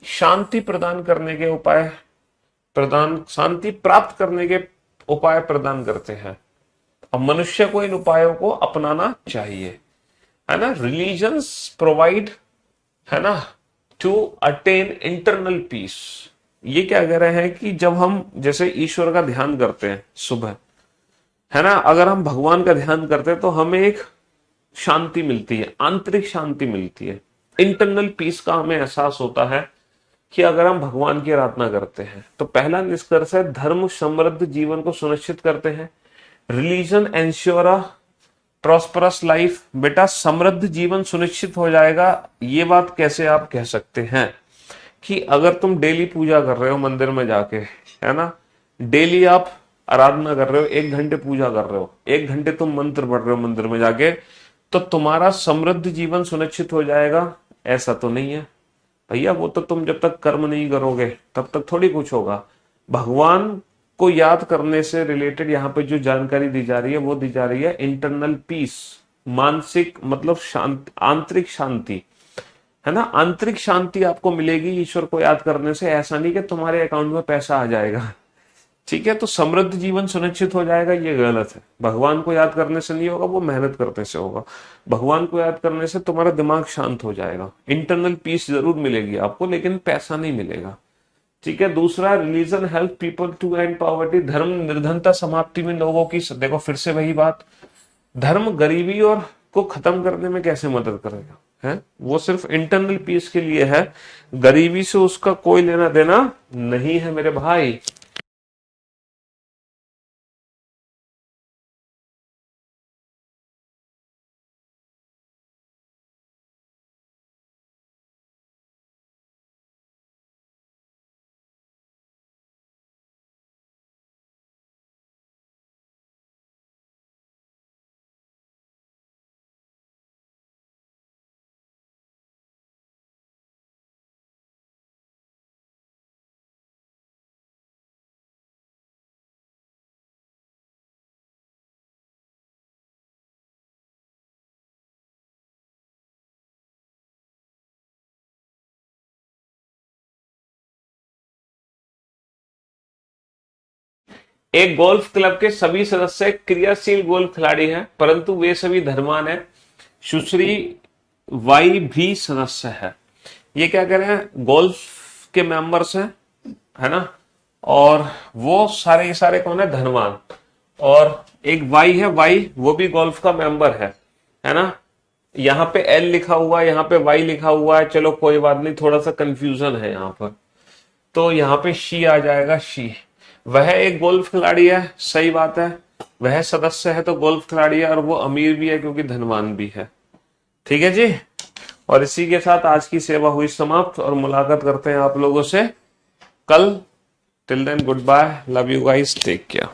शांति प्रदान करने के उपाय शांति प्राप्त करने के उपाय प्रदान करते हैं। अब मनुष्य को इन उपायों को अपनाना चाहिए, है ना। रिलीजन्स प्रोवाइड, है ना, टू अटेन इंटरनल पीस। ये क्या कह रहे हैं कि जब हम जैसे ईश्वर का ध्यान करते हैं सुबह, है ना, अगर हम भगवान का ध्यान करते हैं तो हमें एक शांति मिलती है, आंतरिक शांति मिलती है, इंटरनल पीस का हमें एहसास होता है कि अगर हम भगवान की आराधना करते हैं। तो पहला निष्कर्ष है धर्म समृद्ध जीवन को सुनिश्चित करते हैं। रिलीजन एंश्योर अ प्रॉस्परस लाइफ। बेटा समृद्ध जीवन सुनिश्चित हो जाएगा, ये बात कैसे आप कह सकते हैं कि अगर तुम डेली पूजा कर रहे हो मंदिर में जाके, है ना, डेली आप आराधना कर रहे हो, 1 घंटे पूजा कर रहे हो, 1 घंटे तुम मंत्र पढ़ रहे हो मंदिर में जाके, तो तुम्हारा समृद्ध जीवन सुनिश्चित हो जाएगा, ऐसा तो नहीं है भैया। वो तो तुम जब तक कर्म नहीं करोगे तब तक थोड़ी कुछ होगा। भगवान को याद करने से रिलेटेड यहाँ पे जो जानकारी दी जा रही है वो दी जा रही है इंटरनल पीस, मानसिक मतलब शांति, आंतरिक शांति, है ना। आंतरिक शांति आपको मिलेगी ईश्वर को याद करने से। ऐसा नहीं कि तुम्हारे अकाउंट में पैसा आ जाएगा, ठीक है, तो समृद्ध जीवन सुनिश्चित हो जाएगा, ये गलत है। भगवान को याद करने से नहीं होगा, वो मेहनत करने से होगा। भगवान को याद करने से तुम्हारा दिमाग शांत हो जाएगा, इंटरनल पीस जरूर मिलेगी आपको, लेकिन पैसा नहीं मिलेगा, ठीक है। दूसरा, religion help people to end poverty. धर्म निर्धनता समाप्ति में लोगों की, देखो फिर से वही बात, धर्म गरीबी और को खत्म करने में कैसे मदद करेगा, है वो सिर्फ इंटरनल पीस के लिए है, गरीबी से उसका कोई लेना देना नहीं है मेरे भाई। एक गोल्फ क्लब के सभी सदस्य क्रियाशील गोल्फ खिलाड़ी हैं, परंतु वे सभी धर्मान हैं। सुश्री वाई भी सदस्य है। ये क्या कह रहे हैं, गोल्फ के मेंबर्स हैं, है ना, और वो सारे सारे कौन है, धनवान। और एक वाई है, वाई वो भी गोल्फ का मेंबर है ना। यहाँ पे एल लिखा हुआ है, यहाँ पे वाई लिखा हुआ है, चलो कोई बात नहीं, थोड़ा सा कंफ्यूजन है यहाँ पर, तो यहाँ पे शी आ जाएगा, शी। वह एक गोल्फ खिलाड़ी है, सही बात है, वह सदस्य है तो गोल्फ खिलाड़ी है, और वो अमीर भी है क्योंकि धनवान भी है, ठीक है जी। और इसी के साथ आज की सेवा हुई समाप्त, और मुलाकात करते हैं आप लोगों से कल। Till then goodbye, love you guys, take care.